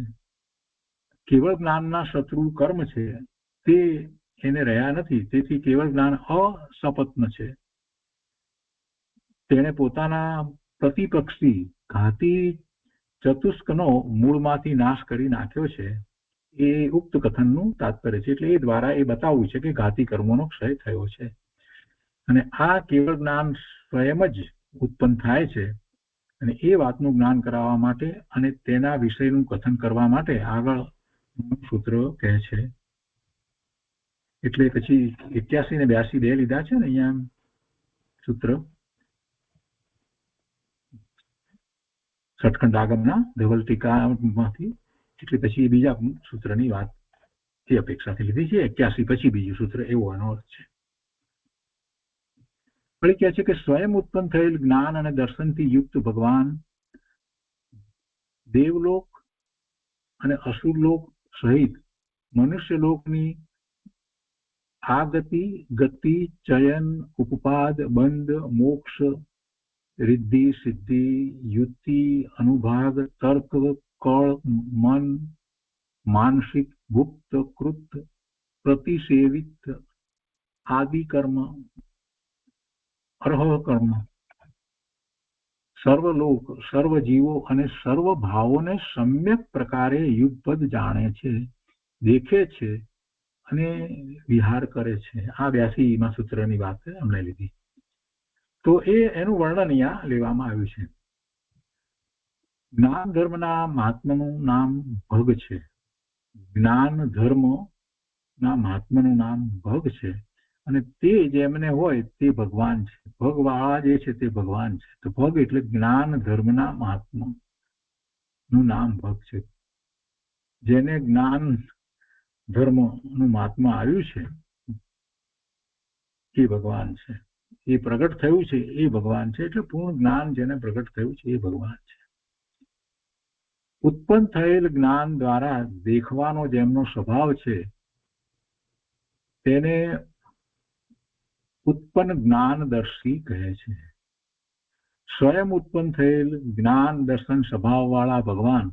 [SPEAKER 3] કેવળ જ્ઞાનના શત્રુ કર્મ છે તે એને રહ્યા નથી. તેથી કેવળ જ્ઞાન અસપત્ન છે. તેણે પોતાના પ્રતિપક્ષી ઘાતી ચતુષ્કનો મૂળમાંથી નાશ કરી નાખ્યો છે. એ ઉક્ત કથનનું તાત્પર્ય છે. એટલે એ દ્વારા એ બતાવવું છે કે ઘાતી કર્મોનો ક્ષય થયો છે અને આ કેવળ જ્ઞાન સ્વયં જ ઉત્પન્ન થાય છે. અને એ વાતનું જ્ઞાન કરાવવા માટે અને તેના વિષયનું કથન કરવા માટે આગળ સૂત્ર કહે છે. એટલે પછી 81 ને 82 બે લીધા છે ને અહીંયા સૂત્ર. સટખંડ આગમના ધવલ ટીકામાંથી. એટલે પછી બીજા સૂત્રની વાત એ અપેક્ષાથી લીધી છે. 81 પછી બીજું સૂત્ર એવો આનો અર્થ છે. વળી કહે છે કે સ્વયં ઉત્પન્ન થયેલ જ્ઞાન અને દર્શનથી યુક્ત ભગવાન દેવલોક અને અસુરલોક સહિત મનુષ્યલોકની આગતિ, ગતિ, ચયન, ઉપપાદ, બંધ, મોક્ષ, રિદ્ધિ, સિદ્ધિ, યુક્તિ, અનુભાગ, તર્ક, કળ, મન, માનસિક, ગુપ્ત, કૃત, પ્રતિસેવિત, આદિ કર્મ, અર્હ કર્મ, સર્વલોક, સર્વ જીવો અને સર્વ ભાવોને સમ્યક પ્રકારે યુગપદ જાણે છે, દેખે છે અને વિહાર કરે છે. આ 82મા સૂત્રની વાત અમને લીધી. તો એનું વર્ણન અહીંયા લેવામાં આવ્યું છે. જ્ઞાન ધર્મના મહાત્માનું નામ ભગ છે. જ્ઞાન ધર્મના મહાત્માનું નામ ભગ છે અને તે જેમને હોય તે ભગવાન છે. ભગવાળા જે છે તે ભગવાન છે. તો ભગ એટલે જ્ઞાન ધર્મના મહાત્માનું નામ ભગ છે. જેને જ્ઞાન ધર્મનું મહાત્મા આવ્યું છે એ ભગવાન છે. એ પ્રગટ થયું છે એ ભગવાન છે. એટલે પૂર્ણ જ્ઞાન જેને પ્રગટ થયું છે એ ભગવાન છે. ઉત્પન્ન થયેલ જ્ઞાન દ્વારા દેખવાનો જેમનો સ્વભાવ છે તેને ઉત્પન્ન જ્ઞાનદર્શી કહે છે. સ્વયં ઉત્પન્ન થયેલ જ્ઞાન દર્શન સ્વભાવ વાળા ભગવાન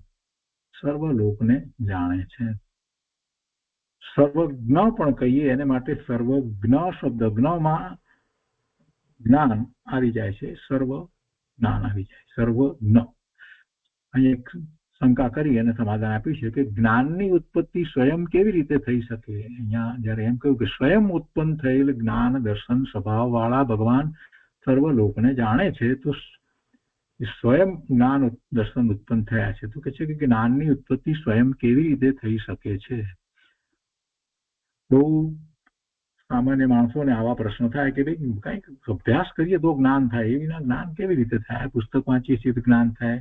[SPEAKER 3] સર્વ લોકને જાણે છે. સર્વજ્ઞ પણ કહીએ એને માટે સર્વજ્ઞ શબ્દ જ્ઞમાં જ્ઞાન આવી જાય છે, સર્વ જ્ઞાન આવી જાય, સર્વજ્ઞ. અહીં એક શંકા કરી અને સમાધાન આપ્યું છે કે જ્ઞાનની ઉત્પત્તિ સ્વયં કેવી રીતે થઈ શકે. અહીંયા જયારે એમ કહ્યું કે સ્વયં ઉત્પન્ન થયેલ જ્ઞાન દર્શન સ્વભાવ વાળા ભગવાન સર્વ લોકને જાણે છે, તો સ્વયં જ્ઞાન દર્શન ઉત્પન્ન થયા છે, તો કે છે કે જ્ઞાનની ઉત્પત્તિ સ્વયં કેવી રીતે થઈ શકે છે. બહુ સામાન્ય માણસોને આવા પ્રશ્નો થાય કે ભાઈ કંઈક અભ્યાસ કરીએ તો જ્ઞાન થાય, એ વિના જ્ઞાન કેવી રીતે થાય. પુસ્તક વાંચીએ છીએ તો જ્ઞાન થાય,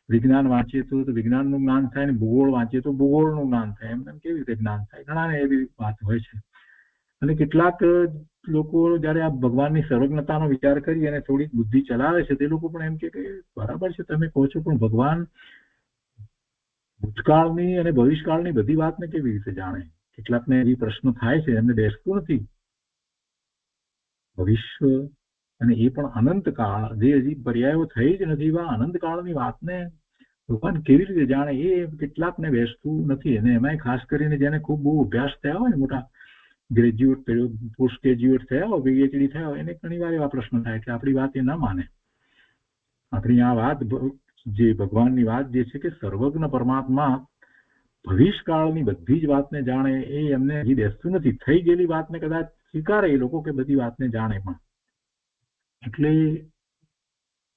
[SPEAKER 3] વિજ્ઞાન વાંચીએ તો વિજ્ઞાનનું જ્ઞાન થાય, ને ભૂગોળ વાંચીએ તો ભૂગોળનું જ્ઞાન થાય. એમ કેવી રીતે જ્ઞાન થાય? ઘણા એવી વાત હોય છે. અને કેટલાક લોકો જયારે આ ભગવાનની સર્વજ્ઞતાનો વિચાર કરી અને થોડીક બુદ્ધિ ચલાવે છે, તે લોકો પણ એમ કે બરાબર છે તમે કહો છો, પણ ભગવાન ભૂતકાળની અને ભવિષ્યકાળની બધી વાતને કેવી રીતે જાણે? કેટલાકને એવી પ્રશ્ન થાય છે, એમને બેસતું નથી. ભવિષ્ય અને એ પણ અનંતકાળ, જે હજી પર્યાયો થઈ જ નથી, એવા અનંતકાળની વાતને ભગવાન કેવી રીતે જાણે, એ કેટલાકને બેસતું નથી. અને એમાંય ખાસ કરીને જેને ખૂબ બહુ અભ્યાસ થયા હોય ને, મોટા ગ્રેજ્યુએટ, પોસ્ટ ગ્રેજ્યુએટ થયા હોય, પીએચડી થયા હોય, એને ઘણી વાર એવા પ્રશ્નો થાય કે આપણી વાત એ ના માને. આપણી આ વાત, જે ભગવાનની વાત જે છે કે સર્વજ્ઞ પરમાત્મા ભવિષ્યકાળની બધી જ વાતને જાણે, એ એમને હજી બેસતું નથી. થઈ ગયેલી વાતને કદાચ સ્વીકારે એ લોકો કે બધી વાતને જાણે, પણ એટલે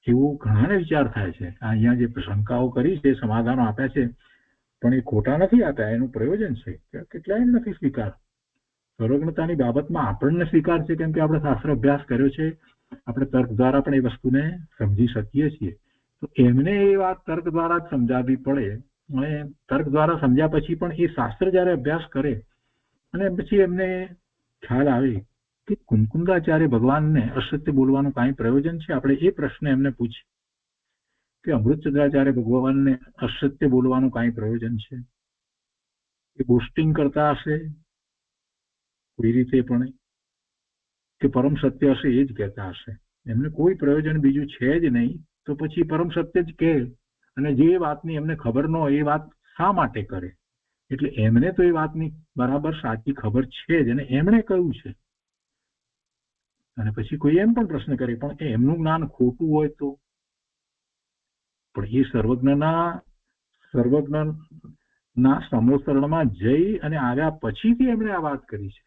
[SPEAKER 3] એવું ઘણાને વિચાર થાય છે. અહીંયા જે શંકાઓ કરી છે, સમાધાનો આપ્યા છે, પણ એ ખોટા નથી આપ્યા, એનું પ્રયોજન છે. કેટલાય નથી સ્વીકાર. સર્વજ્ઞતાની બાબતમાં આપણને સ્વીકાર છે, કેમ કે આપણે શાસ્ત્ર અભ્યાસ કર્યો છે, આપણે તર્ક દ્વારા પણ એ વસ્તુને સમજી શકીએ છીએ. તો એમને એ વાત તર્ક દ્વારા જ સમજાવવી પડે. અને તર્ક દ્વારા સમજ્યા પછી પણ એ શાસ્ત્ર જયારે અભ્યાસ કરે અને પછી એમને ખ્યાલ આવે કે કુંકુંદાચાર્ય ભગવાનને અસત્ય બોલવાનું કાંઈ પ્રયોજન છે, આપણે એ પ્રશ્ન એમને પૂછીએ કે અમૃતચંદ્રાચાર્ય ભગવાનને અસત્ય બોલવાનું કાંઈ પ્રયોજન છે? એ બોસ્ટિંગ કરતા હશે કોઈ રીતે પણ, કે પરમ સત્ય હશે એ જ કહેતા હશે? એમને કોઈ પ્રયોજન બીજું છે જ નહીં, તો પછી પરમ સત્ય જ કહે. અને જે વાતની એમને ખબર ન હોય એ વાત શા માટે કરે? એટલે એમને તો એ વાતની બરાબર સાચી ખબર છે જ, અને એમણે કહ્યું છે. અને પછી કોઈ એમ પણ પ્રશ્ન કરે પણ એમનું જ્ઞાન ખોટું હોય તો? પણ એ સર્વજ્ઞના સમોસરણમાં જઈ અને આવ્યા પછીથી એમણે આ વાત કરી છે.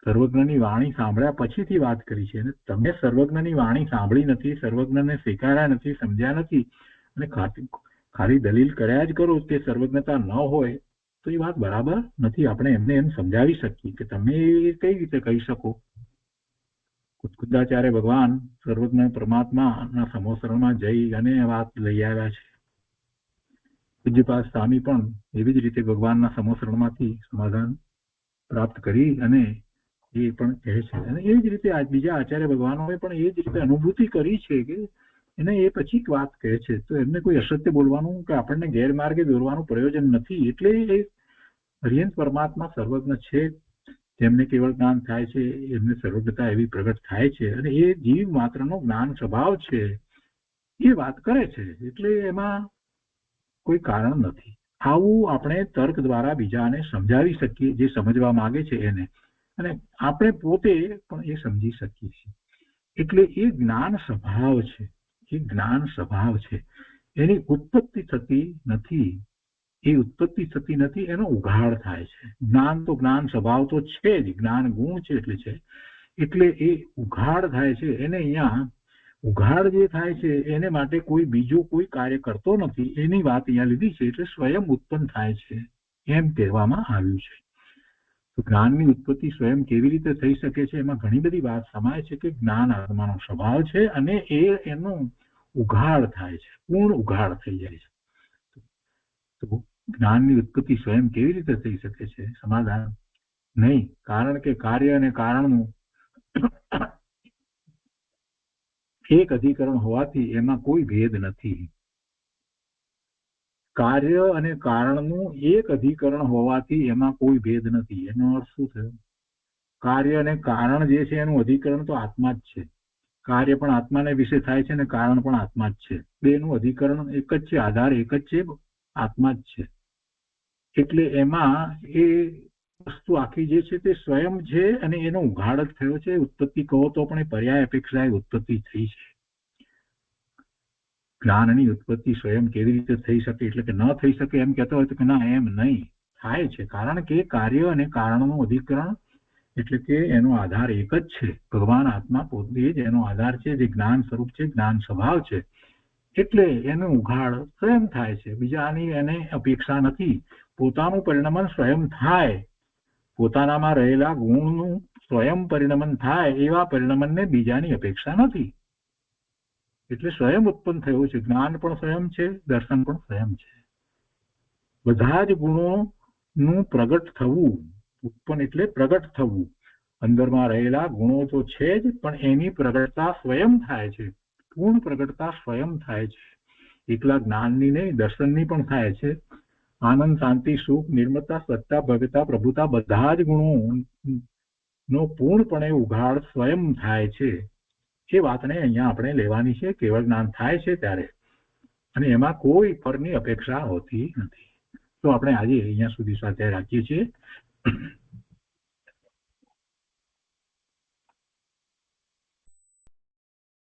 [SPEAKER 3] સર્વજ્ઞની વાણી સાંભળ્યા પછીથી વાત કરી છે. અને તમે સર્વજ્ઞની વાણી સાંભળી નથી, સર્વજ્ઞને સ્વીકાર્યા નથી, સમજ્યા નથી, અને ખાલી દલીલ કર્યા જ કરો કે સર્વજ્ઞતા ન હોય, તો એ વાત બરાબર નથી. આપણે એમને એમ સમજાવી શકીએ કે તમે કઈ રીતે કહી શકો. કુંકુંદાચાર્ય ભગવાન સર્વજ્ઞ પરમાત્માના સમોસરણમાં જઈ અને વાત લઈ આવ્યા છે. પૂજ્યપાદ સ્વામી પણ એવી જ રીતે ભગવાનના સમોસરણમાંથી સમાધાન પ્રાપ્ત કરી અને એ પણ કહે છે. અને એ જ રીતે બીજા આચાર્ય ભગવાનોએ પણ એ જ રીતે અનુભૂતિ કરી છે કે એને એ પછી વાત કહે છે. તો એમને કોઈ અસત્ય બોલવાનું કે આપણને ગેરમાર્ગે દોરવાનું પ્રયોજન નથી. એટલે એ હરિયંત પરમાત્મા સર્વજ્ઞ છે, તેમને કેવળ જ્ઞાન થાય છે, એમને સર્વજ્ઞતા એવી પ્રગટ થાય છે, અને એ જીવ માત્રનો જ્ઞાન સ્વભાવ છે એ વાત કરે છે. એટલે એમાં કોઈ કારણ નથી. આવું આપણે તર્ક દ્વારા બીજાને સમજાવી શકીએ, જે સમજવા માંગે છે એને, અને આપણે પોતે પણ એ સમજી શકીએ છીએ. એટલે એ જ્ઞાન સ્વભાવ છે, એ જ્ઞાન સ્વભાવ છે. એની ઉત્પત્તિ થતી નથી, એ ઉત્પત્તિ થતી નથી, એનો ઉઘાડ થાય છે. જ્ઞાન તો જ્ઞાન સ્વભાવ તો છે જ, જ્ઞાન ગુણ છે એટલે એ ઉઘાડ થાય છે. એને અહીંયા ઉઘાડ જે થાય છે એને માટે કોઈ બીજો કોઈ કાર્ય કરતો નથી, એની વાત અહીંયા લીધી છે. એટલે સ્વયં ઉત્પન્ન થાય છે એમ કહેવામાં આવ્યું છે. તો જ્ઞાનની ઉત્પત્તિ સ્વયં કેવી રીતે થઈ શકે છે, એમાં ઘણી બધી વાત સમાય છે કે જ્ઞાન આત્માનો સ્વભાવ છે અને એનો ઉઘાડ થાય છે, પૂર્ણ ઉઘાડ થઈ જાય છે. તો જ્ઞાનની ઉત્પત્તિ સ્વયં કેવી રીતે થઈ શકે છે? સમાધાન નહીં, કારણ કે કાર્ય અને કારણનું એક અધિકરણ હોવાથી એમાં કોઈ ભેદ નથી. કાર્ય અને કારણનું એક અધિકરણ હોવાથી એમાં કોઈ ભેદ નથી. એનો અર્થ શું થયો? કાર્ય અને કારણ જે છે એનું અધિકરણ તો આત્મા જ છે. કાર્ય પણ આત્માને વિશે થાય છે અને કારણ પણ આત્મા જ છે. બેનું અધિકરણ એક જ છે, આધાર એક જ છે, આત્મા જ છે. એટલે એમાં એ વસ્તુ આખી જે છે તે સ્વયં છે અને એનો ઉઘાડ જ થયો છે. ઉત્પત્તિ કહો તો પણ એ પર્યાય અપેક્ષાએ ઉત્પત્તિ થઈ છે. જ્ઞાનની ઉત્પત્તિ સ્વયં કેવી રીતે થઈ શકે, એટલે કે ન થઈ શકે એમ કહેતો હોય તો કે ના, એમ નહીં, થાય છે. કારણ કે કાર્ય અને કારણનું અધિકરણ એટલે કે એનો આધાર એક જ છે. ભગવાન આત્મા પોતે જ એનો આધાર છે, જે જ્ઞાન સ્વરૂપ છે, જ્ઞાન સ્વભાવ છે. એટલે એનો ઉઘાડ સ્વયં થાય છે, બીજાની એને અપેક્ષા નથી. પોતાનું પરિણમન સ્વયં થાય, પોતાનામાં રહેલા ગુણનું સ્વયં પરિણમન થાય, એવા પરિણમનને બીજાની અપેક્ષા નથી. એટલે સ્વયં ઉત્પન્ન થયું છે. જ્ઞાન પણ સ્વયં છે, દર્શન પણ સ્વયં છે. બધા જ ગુણોનું પ્રગટ થવું, ઉત્પન્ન એટલે પ્રગટ થવું. અંદરમાં રહેલા ગુણો તો છે જ, પણ એની પ્રગટતા સ્વયં થાય છે. પૂર્ણ પ્રગટતા સ્વયં થાય છે. એકલા જ્ઞાનની નહીં, દર્શનની પણ થાય છે. આનંદ, શાંતિ, સુખ, નિર્મળતા, સત્તા, ભવ્યતા, પ્રભુતા બધા જ ગુણોનો પૂર્ણપણે ઉઘાડ સ્વયં થાય છે. એ વાતને અહીંયા આપણે લેવાની છે. કેવળ જ્ઞાન થાય છે ત્યારે, અને એમાં કોઈ ફળની અપેક્ષા હોતી નથી. તો આપણે આજે અહીંયા સુધી સ્વાધ્યાય રાખીએ છીએ.